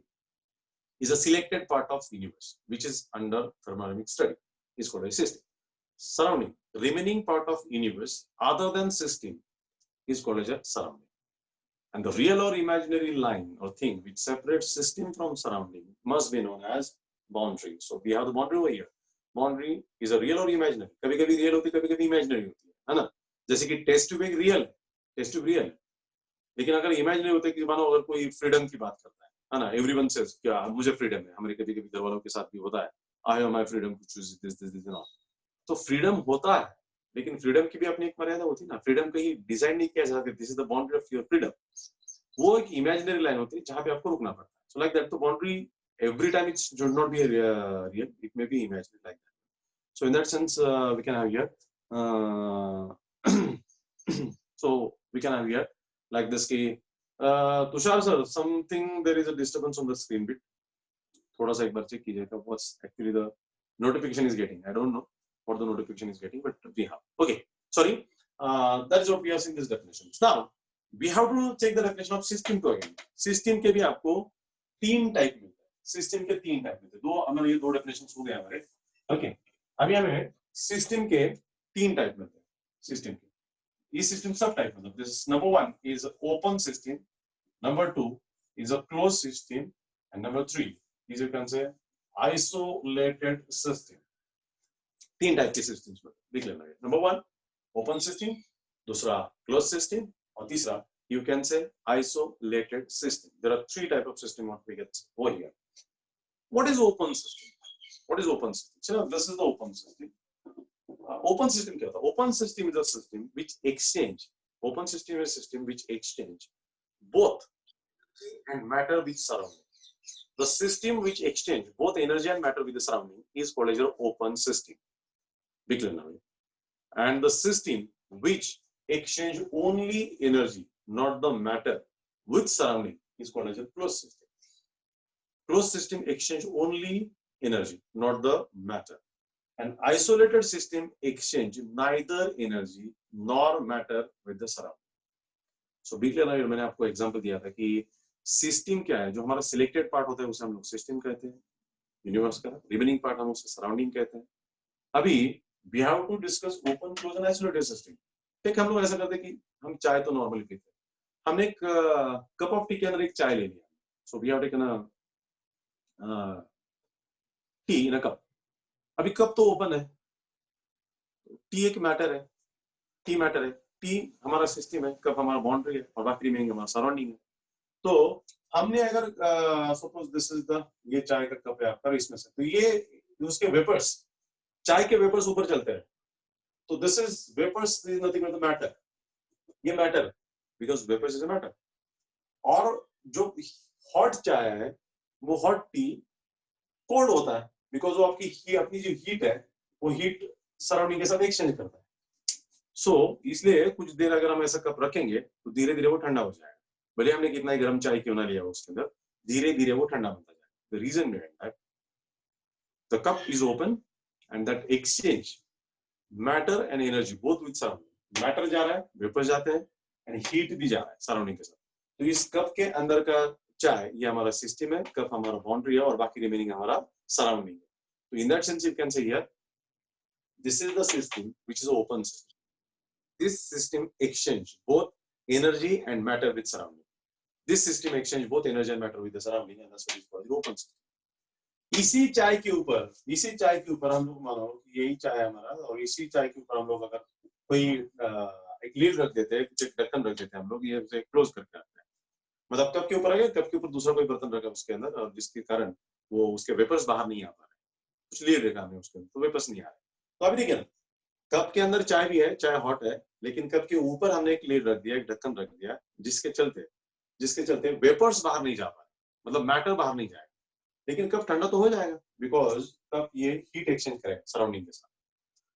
[SPEAKER 1] is a selected part of universe which is under thermodynamic study is called a system। surrounding, remaining part of universe other than system is called as a surrounding, and the real or imaginary line or thing which separates system from surrounding must be known as boundary। so we have the boundary over here। boundary is a real or imaginary, कभी कभी real होती है, कभी कभी imaginary होती है ना। जैसे कि टेस्ट ट्यूब एक रियल है, टेस्ट ट्यूब रियल है, लेकिन अगर इमेजिनरी होता है कि मानो अगर कोई फ्रीडम की बात करता है ना, एवरीवन सेज क्या मुझे फ्रीडम है। हमारे कभी कभी घर वालों के साथ भी होता है, I have my freedom to choose this not. तो फ्रीडम होता है, लेकिन फ्रीडम की भी अपनी एक मर्यादा होती है ना। फ्रीडम कहीं डिजाइन नहीं किया जाता, this is the boundary of your freedom. वो एक इमेजिनरी लाइन होती है जहां पे आपको रुकना पड़ता है। सो लाइक दैट, तो boundary every time it's should not be real, it may be imaginary like that. So in that sense we can have here so we can have here like this ki Tushar sir, something there is a disturbance on the screen bit, thoda sa ek baar check kijiyega what's actually the notification is getting। I don't know what the notification is getting, but we have, okay, sorry, that is what we have seen this definition। now we have to check the definition of system to again। system के भी आपको तीन type मिलते हैं, system के तीन type मिलते हैं। दो हमारे ये दो डेफिनेशंस हो गए हमारे, ओके। अभी हमें सिस्टम के 3 टाइप मिलते हैं सिस्टम के. ये सिस्टम सब टाइप मतलब this number 1 is open system, number 2 is a closed system, and number 3 is you can say isolated system. 3 type के सिस्टम्स में देख लेना है. नंबर 1 ओपन सिस्टम, दूसरा क्लोज सिस्टम और तीसरा you can say isolated system. There are 3 type of system what we get over here. What is open system? What is open system? So this is the open system. Open system क्या होता है? Open system is a system which exchange. Open system is a system which exchange both and matter with surrounding. The system which exchange both energy and matter with the surrounding is called as your open system. Big learner. And the system which exchange only energy, not the matter, with surrounding is called as a closed system. Closed system exchange only energy, not the matter. An isolated system exchange neither energy nor matter with the surrounding. So big learner मैंने आपको example दिया था कि system क्या है, जो हमारा selected part होता है उसे हम लोग सिस्टम कहते हैं, यूनिवर्स का. रिमेनिंग पार्ट हम उसे सराउंडिंग कहते हैं. अभी we have to discuss open, closed and isolated system. ठीक, हम लोग ऐसा करते हैं कि हम चाय तो नॉर्मली पीते हैं. हमने एक कप ऑफ टी के अंदर एक चाय ले लिया. So we have taken a tea in a cup. अभी कप तो ओपन है, टी एक मैटर है, टी मैटर है, टी हमारा सिस्टम है, कप हमारा बाउंड्री है और बाकी रिमेनिंग हमारा सराउंडिंग है. तो हमने अगर सपोज दिस इज द, ये चाय का कप है आपका, इसमें से तो ये उसके वेपर्स, चाय के वेपर्स ऊपर चलते हैं. तो this is vapours, is nothing but the matter. ये matter because vapours is a matter. और जो हॉट चाय है वो हॉट टी कोल्ड होता है बिकॉज वो आपकी अपनी जो हीट है वो हीट सराउंडिंग के साथ एक्सचेंज करता है. सो इसलिए कुछ देर अगर हम ऐसा कप रखेंगे तो धीरे धीरे वो ठंडा हो जाएगा. भले हमने कितना ही गर्म चाय क्यों ना लिया उसके अंदर, धीरे धीरे वो ठंडा बनता जाएगा. The reason behind that the cup is open and that exchange matter and energy both with surrounding. Matter जा रहा है, वेपर जाते हैं एंड हीट भी जा रहा है सराउंडिंग के साथ. तो इस कप के अंदर का चाय ये हमारा सिस्टम है, कप हमारा बाउंड्री है और बाकी रिमेनिंग हमारा सराउंडिंग है. तो इन that sense you can say here this is the system which is open system. This system exchange both energy and matter with surrounding. This system exchange both energy and matter with the surrounding, and that's what is called the open system. इसी चाय के ऊपर हम लोग मानो यही चाय है हमारा, और इसी चाय के ऊपर हम लोग अगर कोई एक लीड रख देते हैं, कुछ एक ढक्कन रख देते हैं हम लोग, ये उसे क्लोज करके रखते हैं. मतलब कप के ऊपर आ गया, कप के ऊपर दूसरा कोई बर्तन रखा उसके अंदर, और जिसके कारण वो उसके वेपर्स बाहर नहीं आ पा रहे. कुछ लीड रखा हमने उसके अंदर तो वेपर्स नहीं आ रहे. तो अभी देखिए ना, कप के अंदर चाय भी है, चाय हॉट है, लेकिन कप के ऊपर हमने एक लीड रख दिया, एक ढक्कन रख दिया, जिसके चलते वेपर्स बाहर नहीं जा पा रहे, मतलब मैटर बाहर नहीं जाएगा. लेकिन कप ठंडा तो हो जाएगा बिकॉज कप ये हीट एक्सचेंज करेगा सराउंडिंग के साथ.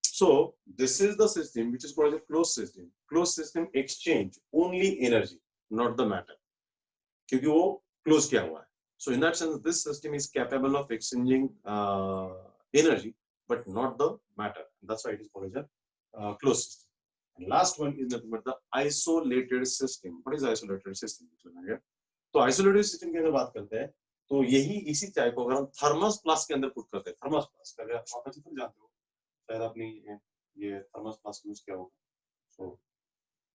[SPEAKER 1] So this is the system which is called as close system. Close system exchange only energy not the matter, क्योंकि वो क्लोज किया हुआ है. So in that sense this system is capable of exchanging energy but not the matter. That's why it is called as a closed system. And last one is nothing but the isolated system. What is the isolated system? तो isolated system की अगर बात करते हैं तो यही इसी चाय को अगर हम थर्मस फ्लास्क के अंदर पुट करते हैं, थर्मस फ्लास्क अगर आप अच्छी तरह जानते हो, शायद आपने ये थर्मस फ्लास्क यूज किया होगा. सो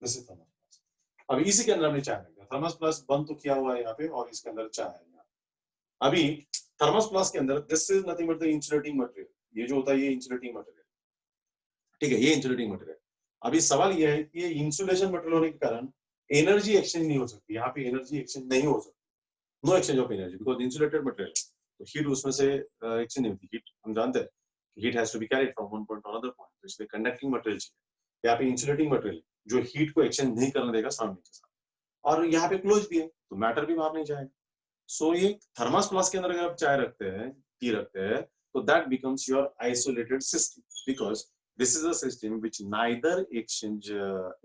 [SPEAKER 1] दिस इज थर्मस फ्लास्क. अभी इसी के अंदर हमने चाय रखा. थर्मस फ्लास्क बंद तो किया हुआ है यहाँ पे और इसके अंदर चाय है. अभी थर्मस फ्लास्क के अंदर this is nothing but the insulating material. ये जो होता है ये इंसुलेटिंग मटेरियल, ठीक है, ये इंसुलेटिंग मटेरियल. अभी सवाल ये है कि ये इंसुलेशन मटेरियल होने के कारण एनर्जी एक्सचेंज नहीं हो सकती. यहाँ पे एनर्जी एक्सचेंज नहीं हो सकती. No exchange of energy because insulated material. तो हीट उसमें से एक्सचेंज नहीं होती. हीट हम जानते हैं heat has to be carried from one point to another point. तो इसलिए कंडक्टिंग मटेरियल चाहिए. यहाँ पे इंसुलेटिंग मटेरियल जो हीट को एक्सचेंज नहीं करने देगा सराउंडिंग के साथ, और यहाँ पे क्लोज भी है तो मैटर भी बाहर नहीं जाएगा. सो ये थर्मस फ्लास्क के अंदर अगर आप चाय रखते हैं, टी रखते हैं, so that becomes your isolated system because this is a system which neither exchange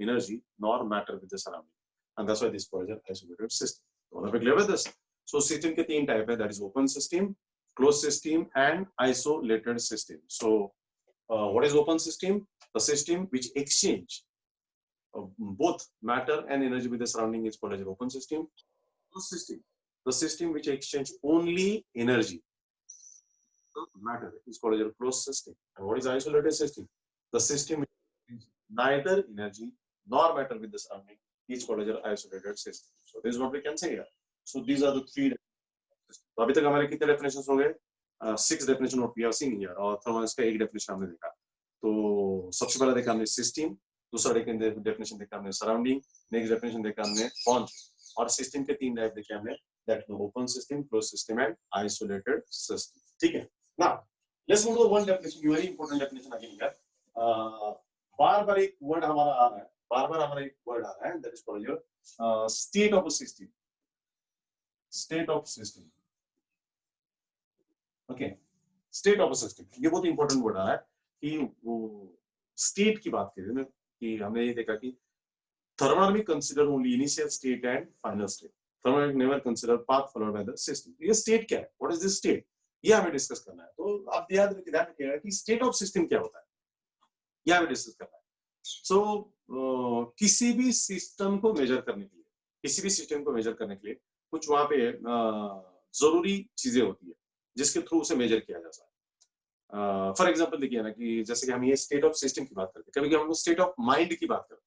[SPEAKER 1] energy nor matter with the surrounding, and that's why this is called an isolated system. So are we clear with this? So system के तीन type है, that is open system, closed system and isolated system. So what is open system? The system which exchange both matter and energy with the surrounding is called as an open system. Closed system, the system which exchange only energy matter is called a closed system. And what is isolated system? The system is neither energy nor matter with the surrounding is called as an isolated system. So this is what we can say here. So these are the three. तो अभी तक हमारे कितने definitions हो गए? 6 definition of we have seen here, और thermodynamics का एक डेफिनेशन हमने देखा. तो सबसे पहला देखा हमने सिस्टम, दूसरा डेफिनेशन देखा हमने सराउंडिंग, नेक्स्ट डेफिनेशन देखा हमने बॉन्ड, और सिस्टम के 3 टाइप देखे हमने, that open system, close system and isolated system. ठीक है. Now let's move to one definition, very important definition again here. बार-बार एक वर्ड हमारा आ रहा है, बार-बार हमारा एक वर्ड आ रहा है, that is called your state of a system. State of system. Okay, state of a system, ये बहुत इंपॉर्टेंट वर्ड आ रहा है कि वो स्टेट की बात करें ना, कि हमने ये देखा कि thermodynamic consider only initial state and final state. Thermodynamic never consider path followed by the system. ये state क्या है? What is this state? ये हमें डिस्कस करना है. तो आप ध्यान रखिएगा कि स्टेट ऑफ सिस्टम क्या होता है, ये हमें डिस्कस करना है. सो किसी भी सिस्टम को मेजर करने के लिए, किसी भी सिस्टम को मेजर करने के लिए कुछ वहां पे जरूरी चीजें होती है जिसके थ्रू उसे मेजर किया जा सकता है. फॉर एग्जांपल देखिए ना, कि जैसे कि हम ये स्टेट ऑफ सिस्टम की बात करते हैं, कभी कभी हम स्टेट ऑफ माइंड की बात करते हैं.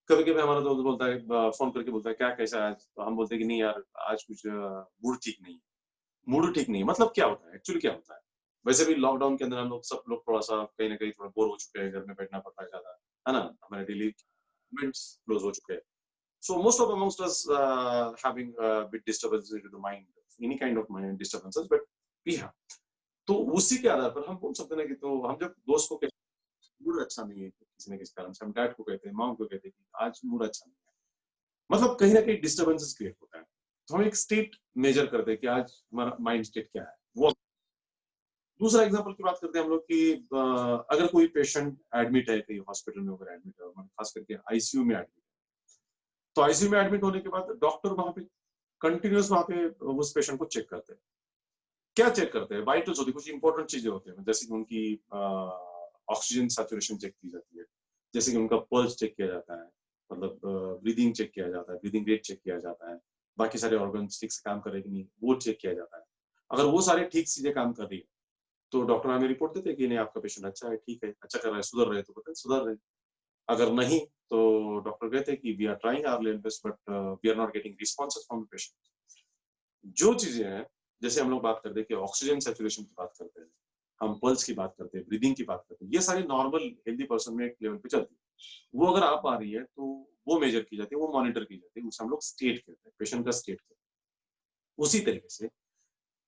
[SPEAKER 1] कभी कभी हमारा दोस्त बोलता है, फोन करके बोलता है क्या कैसा है आज, तो हम बोलते हैं कि नहीं यार आज कुछ मूड ठीक नहीं है. मूड ठीक नहीं, मतलब क्या होता है, एक्चुअली क्या होता है? वैसे भी लॉकडाउन के अंदर हम लोग सब लोग थोड़ा सा कहीं ना कहीं थोड़ा बोर हो चुके हैं, घर में बैठना पड़ता है ज्यादा, है ना, हमारे डेली मूवमेंट्स क्लोज हो चुके हैं. So most of amongst us having bit disturbances into the mind, any kind of mind disturbances, but we have. तो उसी के आधार पर हम बोल सकते हैं कि, तो हम जब दोस्त को कहते हैं मूड अच्छा नहीं है किसी न किसी कारण से, हम डैड को कहते हैं, मॉम को कहते हैं कि आज मूड अच्छा नहीं है, मतलब कहीं ना कहीं डिस्टर्बेंसेस क्रिएट होता है. तो हम एक स्टेट मेजर करते हैं कि आज हमारा माइंड स्टेट क्या है. वो दूसरा एग्जांपल की बात करते हैं हम लोग कि अगर कोई पेशेंट एडमिट है कहीं हॉस्पिटल में, अगर एडमिट है, खास करके आईसीयू में एडमिट, तो आईसीयू में एडमिट होने के बाद डॉक्टर वहां पे कंटिन्यूस वहां पे उस पेशेंट को चेक करते हैं. क्या चेक करते हैं? वाइटल्स होती है, कुछ इंपॉर्टेंट चीजें होती है, जैसे कि उनकी ऑक्सीजन सैचुरेशन चेक की जाती है, जैसे कि उनका पल्स चेक किया जाता है, मतलब ब्रीदिंग चेक किया जाता है, ब्रीदिंग रेट चेक किया जाता है, बाकी सारे ऑर्गन्स ठीक से काम कर रहे कि नहीं वो चेक किया जाता है. अगर वो सारे ठीक चीजें काम कर रही है तो डॉक्टर हमें रिपोर्ट देते हैं कि नहीं आपका पेशेंट अच्छा है, ठीक है, अच्छा कर रहा है, सुधर रहे, तो पता है सुधर रहे. अगर नहीं तो डॉक्टर कहते हैं कि we are trying our level best but we are not getting responses from the patient. जो चीजें हैं, जैसे हम लोग बात करते हैं कि ऑक्सीजन सैचुरेशन की बात करते हैं, हम पल्स की बात करते हैं, ब्रीदिंग की बात करते हैं, ये सारी नॉर्मल हेल्दी पर्सन में एक लेवल पे चलती है. वो अगर आप आ रही है तो वो मेजर की जाती है, वो मॉनिटर की जाती है, उसे हम लोग स्टेट कहते हैं, पेशेंट का स्टेट कहते हैं. उसी तरीके से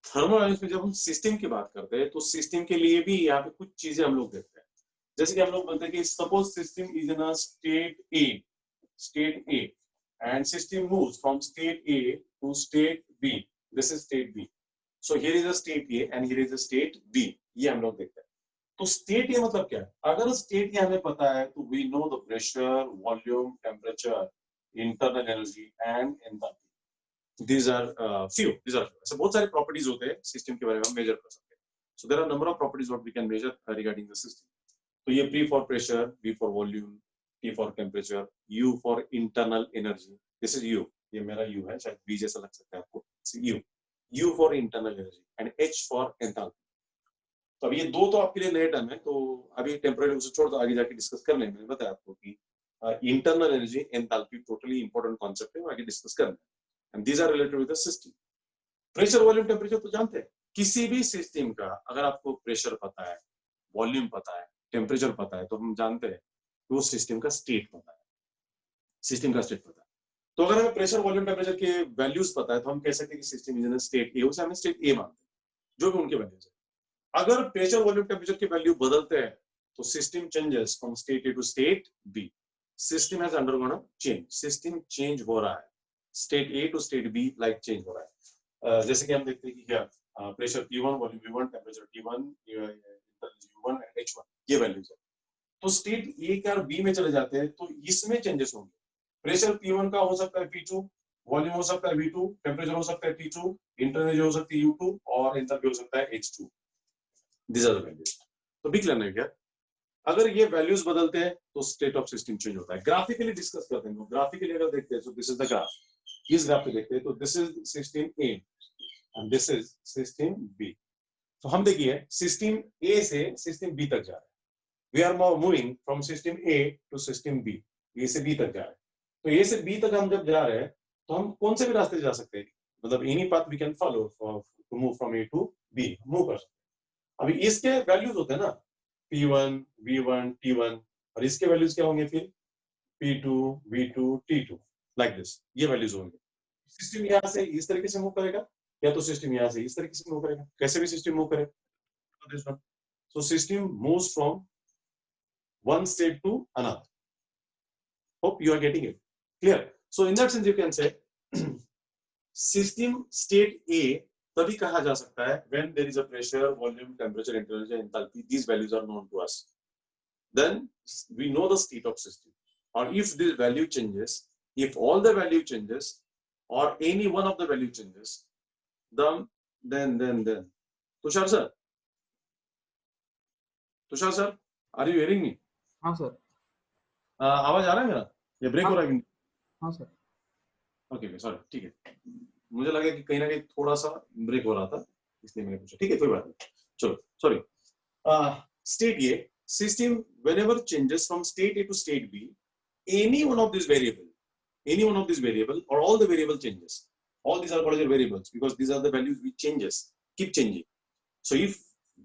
[SPEAKER 1] थर्मोडायनामिक्स में जब हम सिस्टम की बात करते हैं तो सिस्टम के लिए भी यहाँ पे कुछ चीजें हम लोग देखते हैं. जैसे कि हम लोग बोलते हैं कि suppose system is in a state A and system moves from state A to state B. This is state B. So here is a state A and here is a state B. ये हम लोग देखते हैं. तो state A मतलब क्या है? अगर state A हमें पता है तो we know the pressure, volume, temperature, internal energy and enthalpy. These are few. These are ऐसे बहुत सारे properties होते हैं system के बारे में हम measure कर सकते हैं. So there are number of properties what we can measure regarding the system. तो ये P for pressure, V for volume, T for temperature, U for internal energy. This is U. ये मेरा U है, शायद V जैसा लग सकता है आपको. U. U for internal energy and H for enthalpy. तो अब ये दो तो आपके लिए नए टर्म है, तो अभी टेम्परेरी उसे छोड़ दो, आगे जाके डिस्कस कर लेंगे. मैंने बताया आपको कि internal energy, enthalpy totally important concept है, आगे डिस्कस करना है. And these are related with the system. Pressure, volume, temperature तो जानते हैं. किसी भी सिस्टम का अगर आपको प्रेशर पता है, वॉल्यूम पता है, टेम्परेचर पता है, तो हम जानते हैं वो सिस्टम का स्टेट पता है. सिस्टम का स्टेट पता है. तो अगर हमें प्रेशर, वॉल्यूम, टेम्परेचर के वैल्यूज पता है तो हम कह सकते हैं कि system is in state A. उसे हमें स्टेट ए मानते हैं, जो भी उनके वैल्यूज है. अगर प्रेशर, वॉल्यूम, टेम्परेचर के वैल्यू बदलते हैं तो system changes from state A to state B. System has undergone a change. System change हो रहा है, state A to state B like change हो रहा है. जैसे कि हम देखते हैं कि क्या pressure P1, volume V1, temperature T1, U1 and H1, ये वैल्यूज है. तो स्टेट ए का बी में चले जाते हैं तो इसमें चेंजेस होंगे. प्रेशर P1 का हो सकता है P2, वॉल्यूम हो सकता है V2, टेम्परेचर हो सकता है T2, इंटरनल एनर्जी हो सकती है U2 और एंथैल्पी हो सकता है H2. These are the values. तो भी क्लियर है क्या? अगर ये वैल्यूज बदलते हैं तो स्टेट ऑफ सिस्टम चेंज होता है. ग्राफिकली डिस्कस करते हैं. ग्राफिकली अगर देखते हैं तो दिस इज द ग्राफ. इस ग्राफ पे देखते हैं तो this is system A and this is system B. तो हम देखिए सिस्टम ए से सिस्टम बी तक जा रहे हैं, we are moving from system A to system B, A से बी तक जा रहे हैं। तो ए से बी तक हम जब जा रहे हैं तो हम कौन से भी रास्ते से जा सकते हैं, मतलब any path we can follow to move from A to B, move कर सकते हैं। अभी इसके वैल्यूज होते हैं ना, P1, V1, T1, और इसके वैल्यूज क्या होंगे फिर P2, V2, T2, like this, ये वैल्यूज होंगे। सिस्टम यहाँ से इस तरीके से मूव करेगा, या तो सिस्टम यहाँ से इस तरीके से मूव करेगा, कैसे भी सिस्टम मूव करेगा। So system moves from one state to another. Hope you are getting it clear. So in that sense you can say system state A तभी कहा जा सकता है when there is a pressure, volume, temperature, enthalpy, enthalpy, these values are known to us, then we know the state of system. Or if this value changes, if all the value changes or any one of the value changes, then Tushar sir, are you hearing me?
[SPEAKER 2] हाँ sir.
[SPEAKER 1] आवाज आ रहा है मेरा, ये break हो रहा है?
[SPEAKER 2] हाँ सर।
[SPEAKER 1] ओके सॉरी, ठीक है, मुझे लगा कि कहीं ना कहीं थोड़ा सा ब्रेक हो रहा था, इसलिए मैंने पूछा। ठीक है, कोई बात नहीं, चलो sorry. State A system whenever changes from state A to state B, any one of these variable or all the variable changes, all these are called as variables because these are the values which changes, keep changing. So if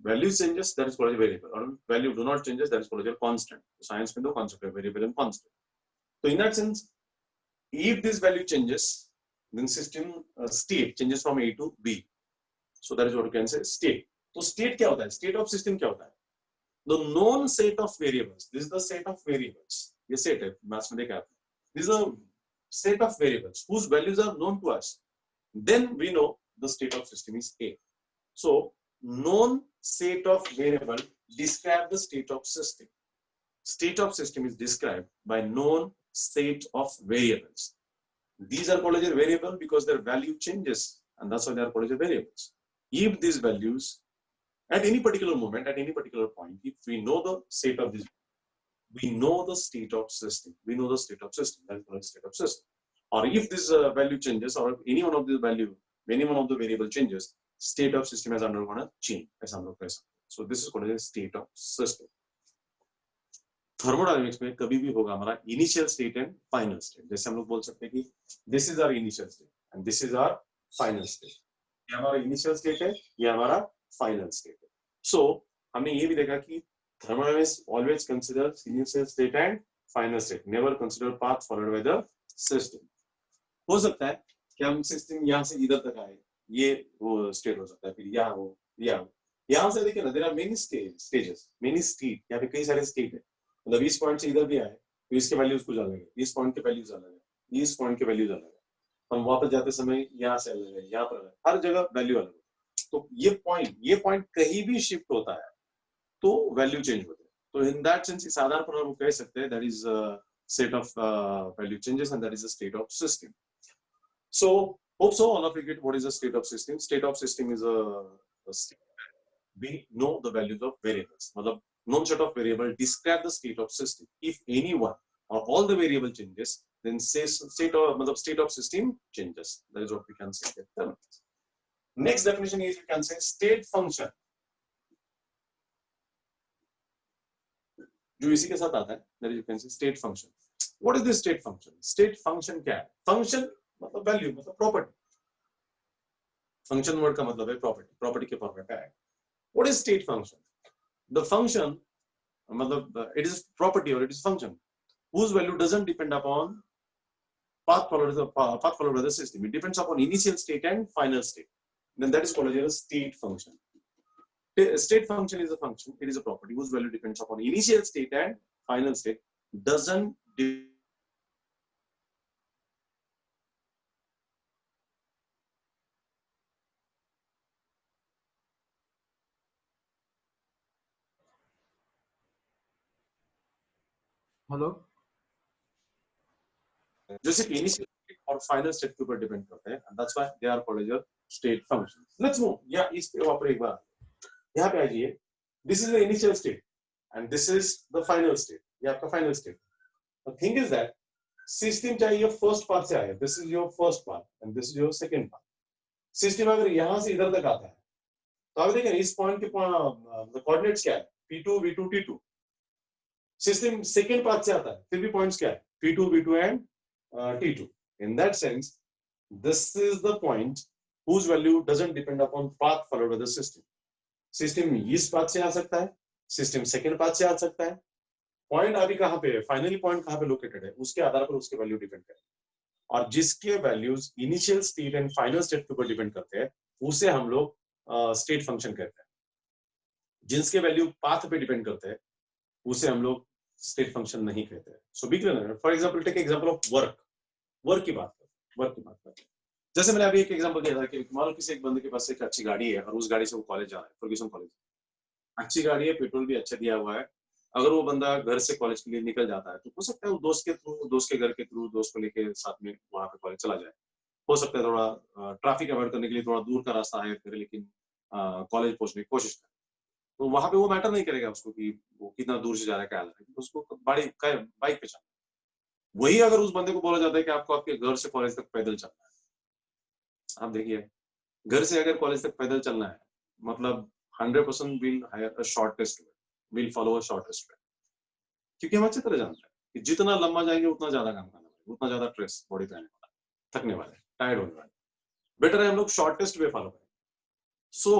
[SPEAKER 1] value changes, that is called as variable, or value do not changes, that is called as constant. Science में दो concept है, variable and constant. So in that sense, if this value changes, then system state changes from A to B. So that is what you can say state. So state क्या होता है? State of system क्या होता है? The known set of variables. This is the set of variables. ये set है, maths में देखा आपने. This is a set of variables whose values are known to us. Then we know the state of system is A. So known set of variable describe the state of system. State of system is described by known set of variables. These are called as a variable because their value changes, and that's why they are called as variables. If these values at any particular moment, at any particular point, if we know the state of this, we know the state of system. We know the state of system. That is called state of system. Or if this value changes, or if any one of the value, any one of the variable changes, state of system has undergone a change. So this is called a state of system. Thermodynamics में कभी भी होगा हमारा initial state and final state. जैसे हम लोग बोल सकते हैं कि this is our initial state and this is our final state. ये हमारा इनिशियल स्टेट है, ये हमारा फाइनल स्टेट है। सो हमने ये भी देखा कि thermodynamics always consider initial state and final state, never consider path followed by the system. हो सकता है कि हम सिस्टम यहाँ से इधर तक आए, ये वो स्टेट हो सकता है, फिर यहाँ हो, यहाँ से देखिए ना, there are many stages, many state, यहाँ पे कई सारे स्टेट है। मतलब इस पॉइंट से इधर भी आए तो इसके वैल्यूज कुछ अलग है, इस पॉइंट के वैल्यूज अलग है, इस पॉइंट के वैल्यूज अलग है, हम वापस जाते समय यहाँ से अलग है, यहाँ पर अलग, हर जगह वैल्यू अलग है। तो ये पॉइंट कहीं भी शिफ्ट होता है तो वैल्यू चेंज होता है। तो इन दैट सेंस इस आधार पर हम कह सकते हैं that is set of value changes and that is the state of system. So hope so all of you get what is the state of system. State of system is a state we know the values of variables, matlab known set of variable describe the state of system. If any one or all the variable changes, then say state of system changes. That is what we can say. Next definition is you can say state function, जो इसी के साथ आता है, that is you can say state function. What is this state function? State function क्या है? Function मतलब value, मतलब property. Function word का मतलब है property, property के फॉर्म में है। What is state function? The function मतलब it is property or it is function whose value doesn't depend upon path followed by the system. It depends upon initial state and final state. Then that is called as a state function. State function is a function, it is a property whose value depends upon initial state and final state, doesn't
[SPEAKER 2] hello,
[SPEAKER 1] जो सिर्फ initial state और final state के ऊपर depend करते हैं, and that's why they are called as a state functions. Let's move. या इस पे वापस एक बार यहाँ पे आइए। This is the initial state and this is the final state. ये आपका final state. The thing is that system चाहे ये first part से आए, this is your first part and this is your second part. System अगर यहाँ से इधर तक आता है तो आप देखें इस पॉइंट के कोऑर्डिनेट्स क्या है, P2 V2 T2। System second path से आता है, फिर भी पॉइंट्स क्या है, P2 V2 and T2। In that sense this is the point whose value doesn't depend upon path followed by the system। System इस पाथ से आ सकता है, सिस्टम सेकेंड पाथ से आ सकता है। पॉइंट अभी कहाँ पे है, फाइनली पॉइंट कहाँ पे लोकेटेड है, उसके आधार पर उसके वैल्यू डिपेंड करें। और जिसके values initial state and final state के ऊपर डिपेंड करते हैं उसे हम लोग स्टेट फंक्शन कहते हैं। जिसके वैल्यू पाथ पे डिपेंड करते हैं उसे हम लोग स्टेट फंक्शन नहीं कहते हैं। So be clear. For example take example of work. Work की बात करते हैं। जैसे मैंने अभी एक एग्जांपल दिया था कि मान लो किसी एक बंदे के पास एक अच्छी गाड़ी है और उस गाड़ी से वो कॉलेज जा रहा है, फर्ग्यूसन कॉलेज। अच्छी गाड़ी है, पेट्रोल भी अच्छा दिया हुआ है। अगर वो बंदा घर से कॉलेज के लिए निकल जाता है तो हो सकता है वो दोस्त के थ्रू, दोस्त के घर के थ्रू, दोस्त को लेके साथ में वहां पे कॉलेज चला जाए। हो सकता है थोड़ा ट्रैफिक अवॉइड करने के लिए थोड़ा दूर का रास्ता हायर करे, लेकिन कॉलेज पहुंचने की कोशिश करे। तो वहां पे वो मैटर नहीं करेगा उसको कि वो कितना दूर से जा रहा है, क्या हाल है, उसको बाइक पे चलना। वही अगर उस बंदे को बोला जाता है कि आपको आपके घर से कॉलेज तक पैदल चलना है, आप देखिए घर से अगर कॉलेज तक पैदल चलना है मतलब 100% will hire a shortest way, will follow a shortest वे। क्योंकि हम अच्छी तरह जानते हैं कि जितना लंबा जाएंगे उतना ज्यादा काम करना पड़ेगा, उतना ज्यादा स्ट्रेस बॉडी पे आने वाला है, थकने वाले, टायर्ड होने वाले। बेटर है हम लोग शॉर्टेस्ट वे फॉलो करें। सो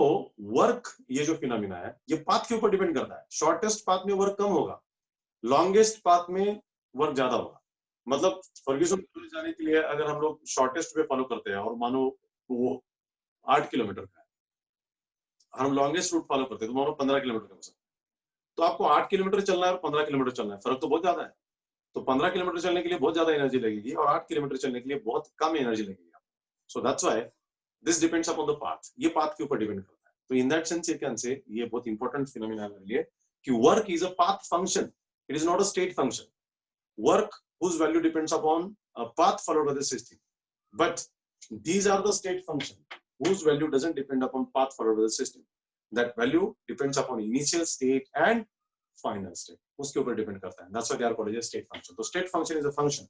[SPEAKER 1] वर्क, ये जो फिनोमिना है ये पाथ के ऊपर डिपेंड करता है। शॉर्टेस्ट पाथ में वर्क कम होगा, लॉन्गेस्ट पाथ में वर्क ज्यादा होगा। मतलब फर्ग्यूसन कॉलेज जाने के लिए अगर हम लोग शॉर्टेस्ट वे फॉलो करते हैं और मानो वो 8 किलोमीटर का है, हम लॉन्गेस्ट रूट फॉलो करते हैं तो मानो 15 किलोमीटर का हो सकता है। तो आपको 8 किलोमीटर चलना है और 15 किलोमीटर चलना है, फर्क तो बहुत ज्यादा है। तो 15 किलोमीटर चलने के लिए बहुत ज्यादा एनर्जी लगेगी और 8 किलोमीटर चलने के लिए बहुत कम एनर्जी लगेगी। So that's why this depends upon the path. ये पाथ के ऊपर डिपेंड करता है। तो इन दैट सेंस यू कैन से ये बहुत इंपॉर्टेंट फिनोमिना है मेरे लिए कि work is a path function, it is not a state function. Work whose value depends upon a path followed by the system, but these are the state function whose value doesn't depend upon path followed by the system. That value depends upon initial state and final state, उसके ऊपर depend करता है। That's why they are called as state function. So state function is a function.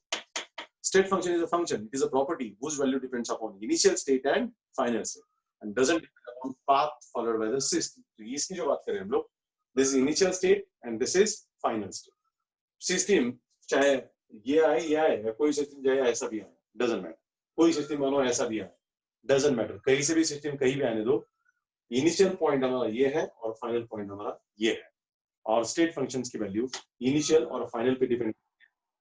[SPEAKER 1] State function is a function. It is a property whose value depends upon initial state and final state, and doesn't depend upon path followed by the system. तो इसकी जो बात करें हम लोग, this is initial state and this is final state. System चाहे ये आए या आए, कोई सिस्टम चाहे ऐसा भी आए, डजंट मैटर। कोई सिस्टम मानो ऐसा भी आए, डजंट मैटर। कहीं से भी सिस्टम कहीं भी आने दो, इनिशियल पॉइंट हमारा ये है और फाइनल पॉइंट हमारा ये है। और स्टेट फंक्शंस की वैल्यू इनिशियल और फाइनल पे डिपेंड,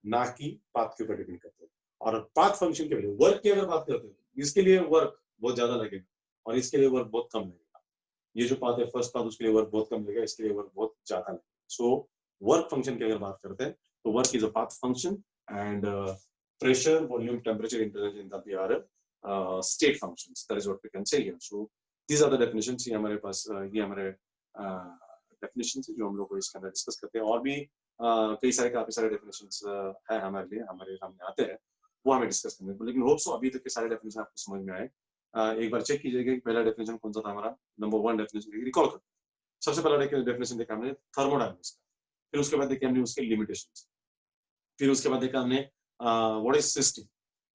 [SPEAKER 1] ना कि पाथ के ऊपर डिपेंड करते हैं। और पाथ फंक्शन की वैल्यू, वर्क की अगर बात करते हैं, इसके लिए वर्क बहुत ज्यादा लगेगा और इसके लिए वर्क बहुत कम लगेगा। ये जो पाथ है फर्स्ट पाथ, उसके लिए वर्क बहुत कम लगेगा, इसके लिए वर्क बहुत ज्यादा लगेगा। सो वर्क फंक्शन की अगर बात करते हैं तो work is a path function and pressure, volume, temperature, internal enthalpy are state functions. That is what we can say here. So these are the definitions। ये हमारे पास ये हमारे definitions है जो हम लोग को इसके अंदर डिस्कस करते हैं। और भी कई सारे काफी सारे definitions है हमारे लिए, हमारे सामने आते हैं, वो हमें डिस्कस करने हैं। लेकिन होप सो अभी तक के सारे डेफिनेशन आपको समझ में आए। एक बार चेक कीजिएगा कि पहला डेफिनेशन कौन सा था हमारा, नंबर 1 डेफिनेशन रिकॉल करो। सबसे पहला डेफिनेशन देखा हमने थर्मोडायनामिक्स का, फिर उसके बाद देखे हमने उसके लिमिटेशंस, फिर उसके बाद देखा हमने व्हाट इज सिस्टम,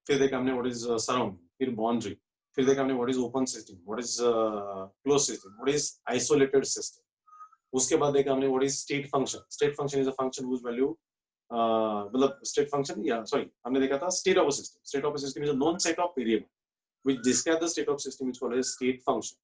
[SPEAKER 1] फिर देखा हमने व्हाट इज सराउंडिंग, फिर बाउंड्री, फिर देखा हमने what is open system, what is close system, what is isolated system. उसके बाद देखा हमने what is state function. State function is a function whose value मतलब स्टेट फंक्शन या सॉरी हमने देखा था state of a system. State of a system is a known set of variable which describe the state of system is called as state function.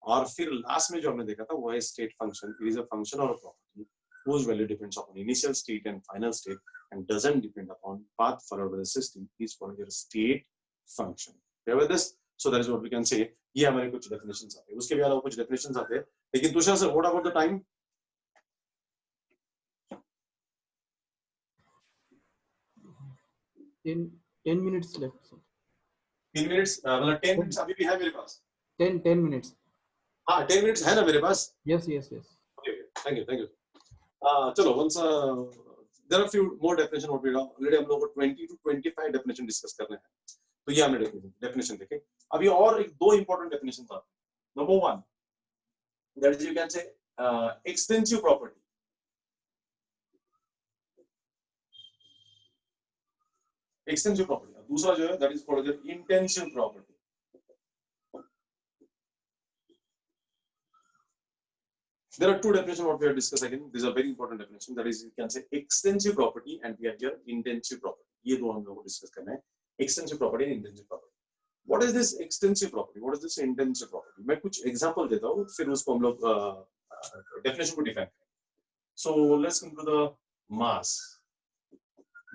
[SPEAKER 1] और फिर last में जो हमने देखा था वो है state function, it is a function और a property whose value depends upon initial state and final state and doesn't depend upon path followed by the system is called a state function. Clear with this? So that is what we can say. ये हमारे कुछ definitions आते हैं, उसके भी अलावा कुछ definitions आते हैं। लेकिन Tushar sir, what about the time?
[SPEAKER 2] 10 minutes left, sir.
[SPEAKER 1] 3 minutes मतलब 10 minutes अभी भी है मेरे पास।
[SPEAKER 2] 10 minutes.
[SPEAKER 1] हाँ 10 minutes है ना मेरे पास।
[SPEAKER 2] Yes.
[SPEAKER 1] Okay, thank you. चलो once there are few more definition what we know already, हम लोग को 20 to 25 definition डिस्कस करने हैं। तो ये हमने definition देखे। अभी और एक दो important definitions आते हैं। Number 1, that is you can say extensive property। extensive property। दूसरा जो है that is called the intensive property। There are two definitions what we have discussed again. These are very important definition. That is, you can say extensive property and we have here intensive property. ये दो हम लोग को discuss करना है, extensive property and intensive property. What is this extensive property? What is this intensive property? मैं कुछ example देता हूँ, फिर उसको हम लोग definition को define करेंगे. So let's come to the mass,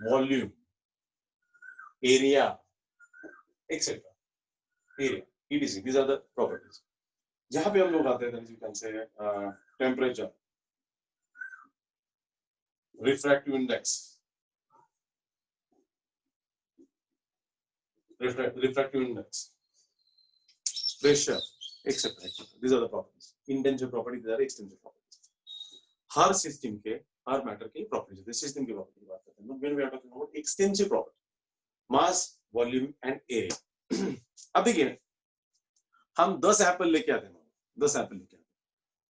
[SPEAKER 1] volume, area, etc. Area, etc. These are the properties. जहाँ पे हम लोग आते हैं, you can say temperature, refractive index, pressure, etc. These are the properties. Intensive property, these are extensive properties. Her system के, हर matter के properties, this system की property की बात करते हैं. When we are talking about extensive property, mass, volume and area. अब देखिए, हम 10 एप्पल लेके आते हैं, 10 एप्पल लेके आते हैं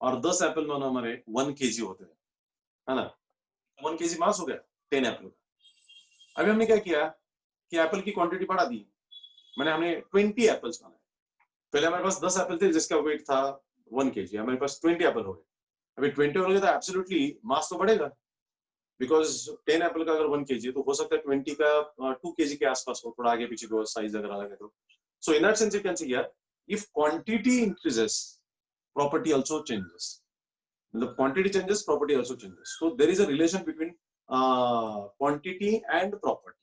[SPEAKER 1] और 10 एप्पल में हमारे 1 kg होते हैं, है ना? 1 kg मास हो गया 10 एप्पल का. अभी हमने क्या किया कि एप्पल की क्वांटिटी बढ़ा दी, मैंने हमने 20 एप्पल्स बनाए. पहले हमारे पास 10 एप्पल थे जिसका वेट था 1 kg, हमारे पास 20 एप्पल हो गए. अभी 20 हो गए तो एब्सोल्युटली मास तो बढ़ेगा, बिकॉज 10 एप्पल का अगर 1 kg तो हो सकता है 20 का 2 kg के आसपास हो, थोड़ा आगे पीछे को साइज अगर अलग है तो. So in that sense you can say here, if quantity increases, property also changes. The quantity changes, property also changes. So there is a relation between quantity and property,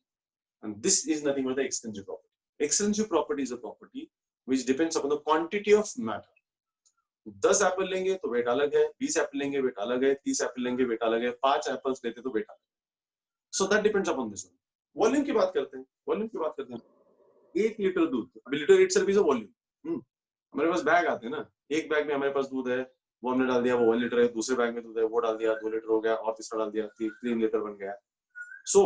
[SPEAKER 1] and this is nothing but the extensive property. Extensive property is a property which depends upon the quantity of matter. 10 Apple लेंगे तो wait अलग है, 20 Apple लेंगे wait अलग है, 30 Apple लेंगे wait अलग है, 5 एप्पल्स लेते तो वेट अलग है. So that depends upon this one. Volume की बात करते हैं, वॉल्यूम की बात करते हैं. 1 लीटर दूध, अभी litre itself is a volume. हमारे पास बैग आते हैं ना, एक बैग में हमारे पास दूध है, वो हमने डाल दिया, वो 1 लीटर है. दूसरे बैग में दूध है, वो डाल दिया, 2 लीटर हो गया, और तीसरा डाल दिया, 3 लीटर बन गया. सो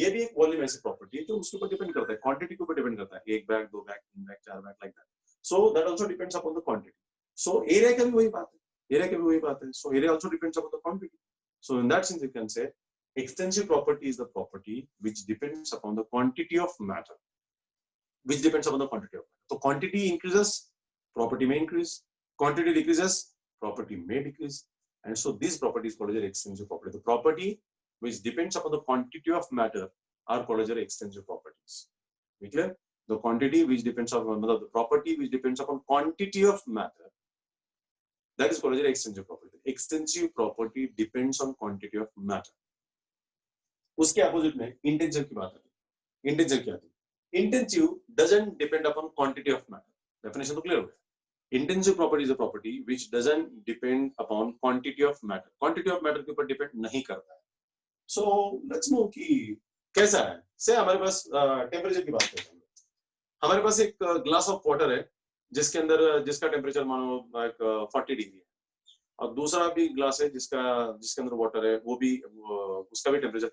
[SPEAKER 1] ये भी एक वॉल्यूम ऐसी प्रॉपर्टी है जो उसके ऊपर डिपेंड करता है, क्वांटिटी के ऊपर डिपेंड करता है. 1 bag, 2 bag, 3 bag, 4 bag, like that. So that also depends upon the quantity. So area का भी वही बात है, एरिया का भी वही बात है. So area also depends upon the quantity. So in that sense you can से extensive property is the property which depends upon the quantity of matter, which depends upon the quantity of matter. So quantity increases, property may increase. Quantity decreases, property may decrease. And so these properties called as extensive property. The property which depends upon the quantity of matter are called as extensive properties. Be clear? The quantity which depends upon the property which depends upon quantity of matter, that is called as extensive property. Extensive property depends on quantity of matter. उसके opposite में intensive की बात आती है. Intensive क्या आती है? Intensive doesn't depend upon quantity of matter. Definition तो क्लियर हो गया. Intensive property is a property which doesn't depend upon quantity of matter. Quantity of matter के ऊपर डिपेंड नहीं करता है. So let's move कि कैसा है. से हमारे पास टेम्परेचर की बात करते हैं. हमारे पास एक ग्लास ऑफ वाटर है जिसके अंदर, जिसका टेम्परेचर मानो 40 डिग्री है, और दूसरा भी ग्लास है जिसके अंदर वाटर है, वो भी उसका भी टेम्परेचर.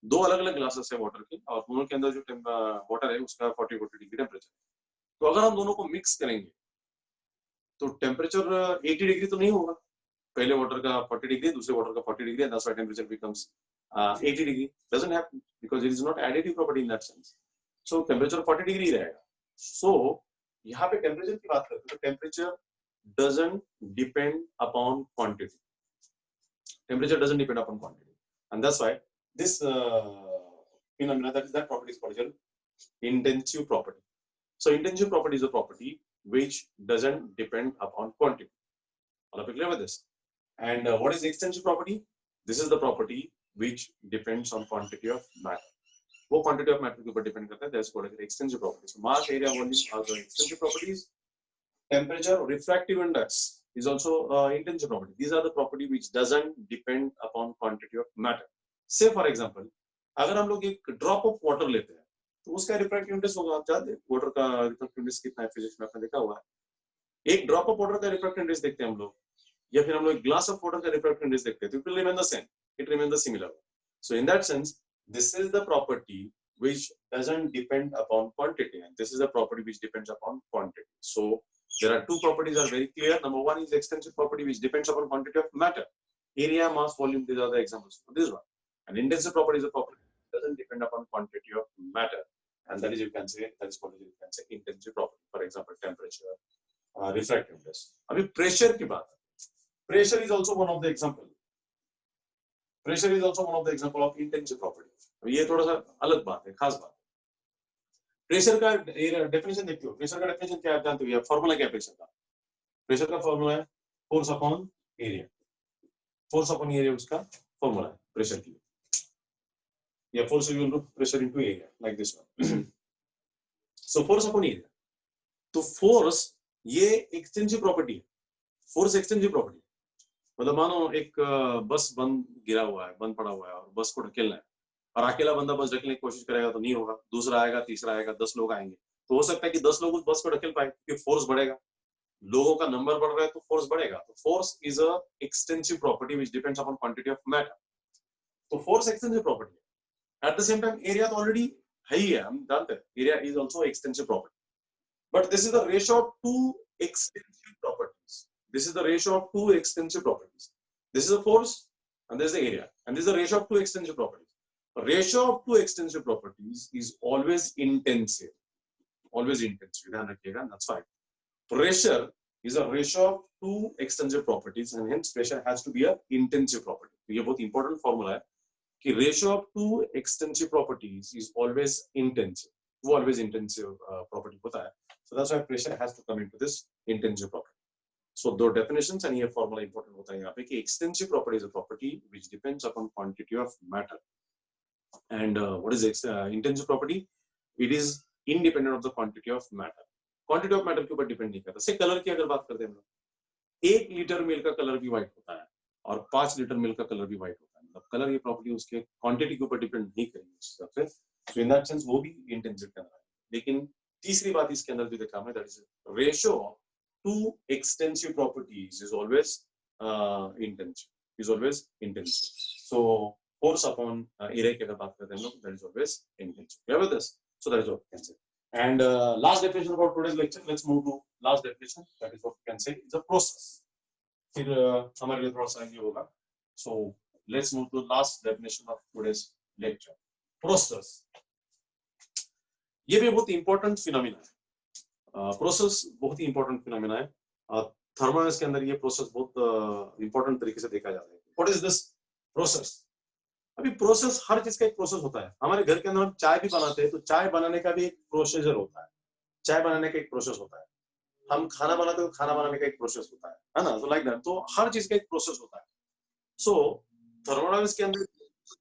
[SPEAKER 1] दो अलग अलग ग्लासेस है वाटर के, और दोनों के अंदर जो वाटर है उसका 40 डिग्री टेम्परेचर. तो अगर हम दोनों को मिक्स करेंगे तो टेम्परेचर 80 डिग्री तो नहीं होगा. पहले वाटर का 40 डिग्री, दूसरे वाटर का 40 degree, and that's why temperature becomes 80 degree. Doesn't happen because it is not additive property in that sense. So temperature 40 degree रहेगा. So यहाँ पे टेम्परेचर की बात करते हैं तो temperature doesn't depend upon quantity. Temperature doesn't depend upon quantity, and that's why this phenomena, that property is called intensive property. So intensive property is a property which doesn't depend upon quantity. All are clear with this? And what is extensive property? This is the property which depends on quantity of matter. वो quantity of matter के ऊपर depend करता है. That's called extensive property. So mass, area, volume are the extensive properties. Temperature, refractive index is also intensive property. These are the property which doesn't depend upon quantity of matter. Say for example, अगर हम लोग एक drop of water लेते हैं तो उसका refractive index होगा. आप जानते हैं वाटर का रिफ्रैक्टिव इंडेक्स कितना है, फिजिक्स में आपने देखा हुआ है. एक ड्रॉप ऑफ वाटर का रिफ्रैक्टिव इंडेक्स देखते हैं हम लोग, या फिर हम लोग एक ग्लास ऑफ वाटर का रिफ्रैक्टिव इंडेक्स देखते हैं, तो it will remain the same, it remain the similar. So in that sense this is the property which doesn't depend upon quantity, and this is the property which depends upon quantity. So there are two properties are very clear. Number one is extensive property which depends upon quantity of matter. Area, mass, volume, these are the examples for this one. And intensive property is a property that doesn't depend upon quantity of matter, and that is, you can say, that is called, you can say, intensive property. For example, temperature, refractive index. अभी pressure की बात है. Pressure is also one of the example. Pressure is also one of the example of intensive property. ये थोड़ा सा अलग बात है, खास बात है. प्रेशर का डेफिनेशन देखते हो. प्रेशर का डेफिनेशन क्या जानते हो? फॉर्मूला क्या है प्रेशर का? प्रेशर का फॉर्मूला है force upon area. Force upon area उसका फॉर्मूला है प्रेशर की. या force equal to pressure into area, like this one. So force upon area. तो फोर्स ये एक्सटेंसिव प्रॉपर्टी है. Force extensive property. मतलब मानो एक बस बंद गिरा हुआ है, बंद पड़ा हुआ है और बस को ढकेलना है, और अकेला बंदा बस ढकेलने की कोशिश करेगा तो नहीं होगा. दूसरा आएगा, तीसरा आएगा, 10 लोग आएंगे, तो हो सकता है कि 10 लोग उस बस को ढकेल पाए क्योंकि फोर्स बढ़ेगा. लोगों का नंबर बढ़ रहा है तो फोर्स बढ़ेगा. तो force is a extensive property which depends upon quantity of matter. तो फोर्स एक्सटेंसिव प्रॉपर्टी है. At the same time area तो ऑलरेडी है ही है, हम जानते हैं. Area is also extensive property. But this is the ratio of two extensive properties. This is the ratio of two extensive properties. This is a force and this is the area, and this is the ratio of two extensive properties. The ratio of two extensive properties is always intensive. Always intensive. ध्यान रखिएगा. That's why pressure is a ratio of two extensive properties, and hence pressure has to be a intensive property. तो ये बहुत important formula है कि ratio of two extensive properties is always intensive. वो always intensive property होता है. So that's why pressure has to come into this intensive property. So दो definitions and ये formula important होता है यहाँ पे कि extensive property is a property which depends upon quantity of matter. And what is intensive property? It is independent of the quantity of matter. Quantity of matter के ऊपर depend नहीं करता. से कलर की अगर बात करते हैं हम लोग, 1 लीटर मिल्क का कलर भी व्हाइट होता है और 5 लीटर मिल्क का कलर भी व्हाइट होता है. मतलब कलर ये प्रॉपर्टी उसके क्वांटिटी के ऊपर डिपेंड नहीं करेगी उस हिसाब से. So in that sense वो भी इंटेंसिव के अंदर है. लेकिन तीसरी बात इसके अंदर जो देखा हमने, that is ratio two extensive properties is always intensive. Is always intensive. So force upon area की अगर बात करते हैं लोग, that is always intensive. You have this? So that is what we can say. And last definition about today's lecture. Let's move to last definition. That is what we can say is a process. फिर हमारे लिए थोड़ा सा ये होगा. So let's move to last definition of today's lecture. Process. ये भी बहुत important phenomena है. प्रोसेस बहुत ही इंपॉर्टेंट फिनोमेना है. थर्मोडायनामिक्स के अंदर ये प्रोसेस बहुत इंपॉर्टेंट तरीके से देखा जाता है. What is this process? अभी प्रोसेस, हर चीज का एक प्रोसेस होता है. हमारे घर के अंदर हम चाय भी बनाते हैं तो चाय बनाने का भी एक प्रोसीजर होता है. चाय बनाने का एक प्रोसेस होता है. हम खाना बनाते हैं तो खाना बनाने का एक प्रोसेस होता है ना. तो लाइक दैट. तो हर चीज का एक प्रोसेस होता है. सो थर्मोडायनामिक्स के अंदर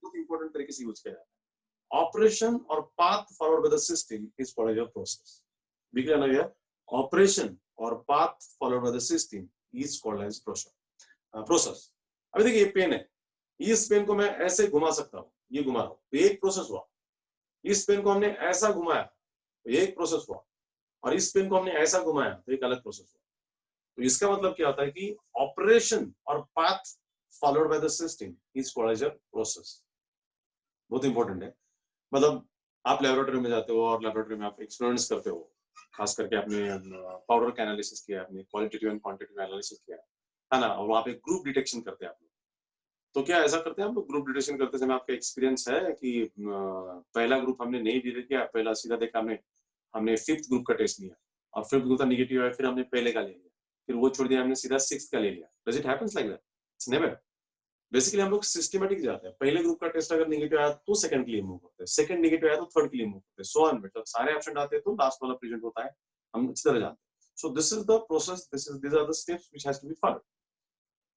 [SPEAKER 1] बहुत इंपॉर्टेंट तरीके से यूज किया जाता है. ऑपरेशन और path followed by the system is called a process. Operation और path followed by the system is called as process. अभी देखिए ये पेन है. इस पेन को मैं ऐसे घुमा सकता हूँ, ये घुमा रहा हूँ, तो एक प्रोसेस हुआ. इस पेन को हमने ऐसा घुमाया तो एक प्रोसेस हुआ, और इस पेन को हमने ऐसा घुमाया तो एक अलग प्रोसेस हुआ. तो इसका मतलब क्या होता है कि ऑपरेशन और path followed by the system is called as a process. बहुत इंपॉर्टेंट है. मतलब आप लेबोरेटरी में जाते हो और लेबोरेटरी में आप एक्सपेरिमेंट्स करते हो. खास करके आपने पाउडर का एनालिसिस किया, आपने क्वालिटेटिव एंड क्वांटिटेटिव एनालिसिस किया है ना, और वहाँ पे ग्रुप डिटेक्शन करते हैं आप लोग. तो क्या ऐसा करते हैं आप लोग ग्रुप डिटेक्शन करते समय आपका एक्सपीरियंस है कि पहला ग्रुप हमने नहीं डिटेक्ट किया, पहला सीधा देखा हमने 5th ग्रुप का टेस्ट लिया और 5th ग्रुप का नेगेटिव आया, फिर हमने पहले का ले लिया, फिर वो छोड़ दिया, हमने सीधा 6th का ले लिया. Does it happens like that? It's never. Basically हम लोग सिस्टमैटिक जाते हैं. पहले ग्रुप का टेस्ट अगर नेगेटिव आया तो सेकंड के लिए मूव करते हैं, सेकंड नेगेटिव आया तो थर्ड के लिए मूव करते हैं, सो ऑन. मतलब सारे ऑप्शन आते हैं तो लास्ट वाला प्रेजेंट होता है, हम इस तरह जानते हैं. सो this is the process, these are the steps which has to be followed.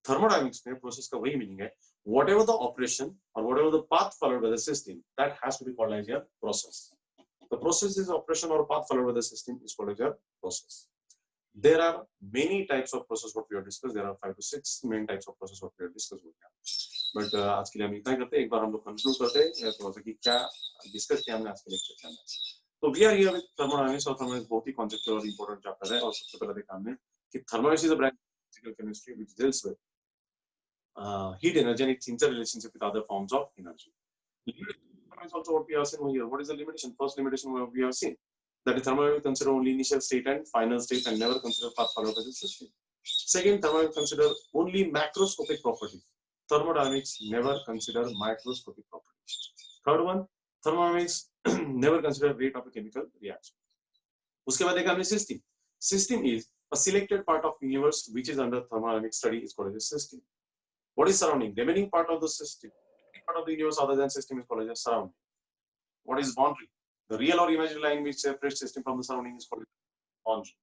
[SPEAKER 1] Thermodynamics में प्रोसेस का वही मीनिंग है. whatever the operation or whatever the path followed by the system, that has to be called as a process. The process is operation or path followed by the system is called as a process. There are many types of process what we have discussed. There are 5 to 6 main types of process what we have discussed. But आज के लिए हम इतना ही करते हैं. एक बार हम लोग कंक्लूड करते हैं थोड़ा सा कि क्या डिस्कस किया हमने आज के लेक्चर के अंदर. तो we are here with thermodynamics. और थर्मोडायनामिक्स बहुत ही कॉन्सेप्चुअल और इंपॉर्टेंट चैप्टर है. और सबसे पहले देखा हमने कि thermodynamics is a branch of physical chemistry which deals with heat energy and its interrelationship with other forms of energy. Is also what we have seen here. What is the limitation? First limitation we have seen that the thermodynamics consider only initial state and final state and never consider path followed by the system. Second, thermodynamics consider only macroscopic properties. Thermodynamics never consider microscopic properties. Third one, thermodynamics never consider rate of a chemical reaction. उसके बाद देखा हमने system. System is A selected part of universe which is under thermodynamic study is called as a system. What is surrounding? The remaining part of the system, part of the universe other than system is called as surrounding. What is boundary? The real or imaginary line which separates system from the surrounding is called boundary.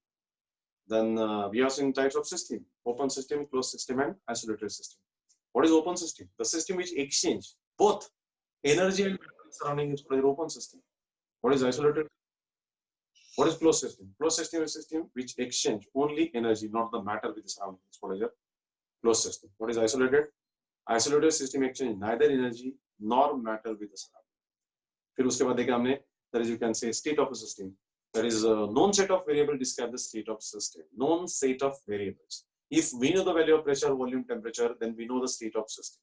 [SPEAKER 1] Then we are seeing types of system: open system, closed system, and isolated system. What is open system? The system which exchange both energy and surrounding is called open system. What is isolated? What is closed system? Closed system is a system which exchange only energy, not the matter with the surrounding. It's called a closed system. What is isolated? Isolated system exchange neither energy nor matter with the surrounding. फिर उसके बाद देखा हमने, that is you can say state of a system. There is a known set of variables describe the state of system. Known set of variables. If we know the value of pressure, volume, temperature, then we know the state of system.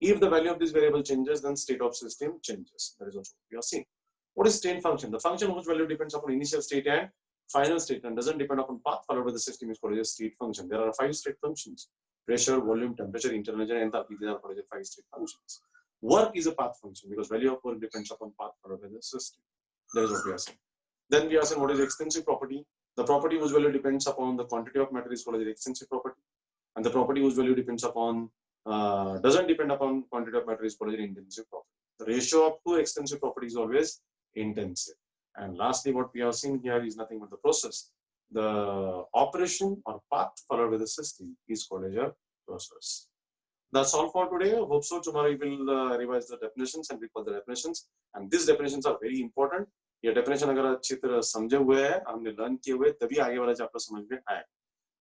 [SPEAKER 1] If the value of this variable changes, then state of system changes. That is also what we are seeing. What is state function? The function whose value depends upon initial state and final state and doesn't depend upon path followed by the system is called a state function. There are 5 state functions: pressure, volume, temperature, internal energy, and enthalpy. These are called 5 state functions. Work is a path function because value of work depends upon path followed by the system. That is what we are saying. Then we are saying what is extensive property. The property whose value depends upon the quantity of matter is called as extensive property, and the property whose value depends upon doesn't depend upon quantity of matter is called as intensive property. The ratio of two extensive properties is always intensive. And lastly, what we are seeing here is nothing but the process. The operation or path followed by the system is called as a process. That's all for today. I hope so. Tomorrow we will revise the definitions and recall the definitions. And these definitions are very important. ये definition अगर अच्छी तरह समझे हुए हैं, हमने learn किए हुए, तभी आगे वाला चैप्टर समझ में आए.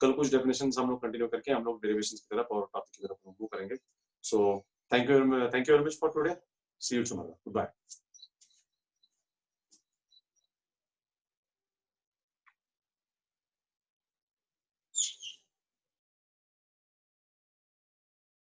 [SPEAKER 1] कल कुछ डेफिनेशंस हम लोग कंटिन्यू करके हम लोग डेरिवेशंस की तरफ और टॉपिक की तरफ मूव करेंगे. So thank you very much for today. See you tomorrow. Good bye.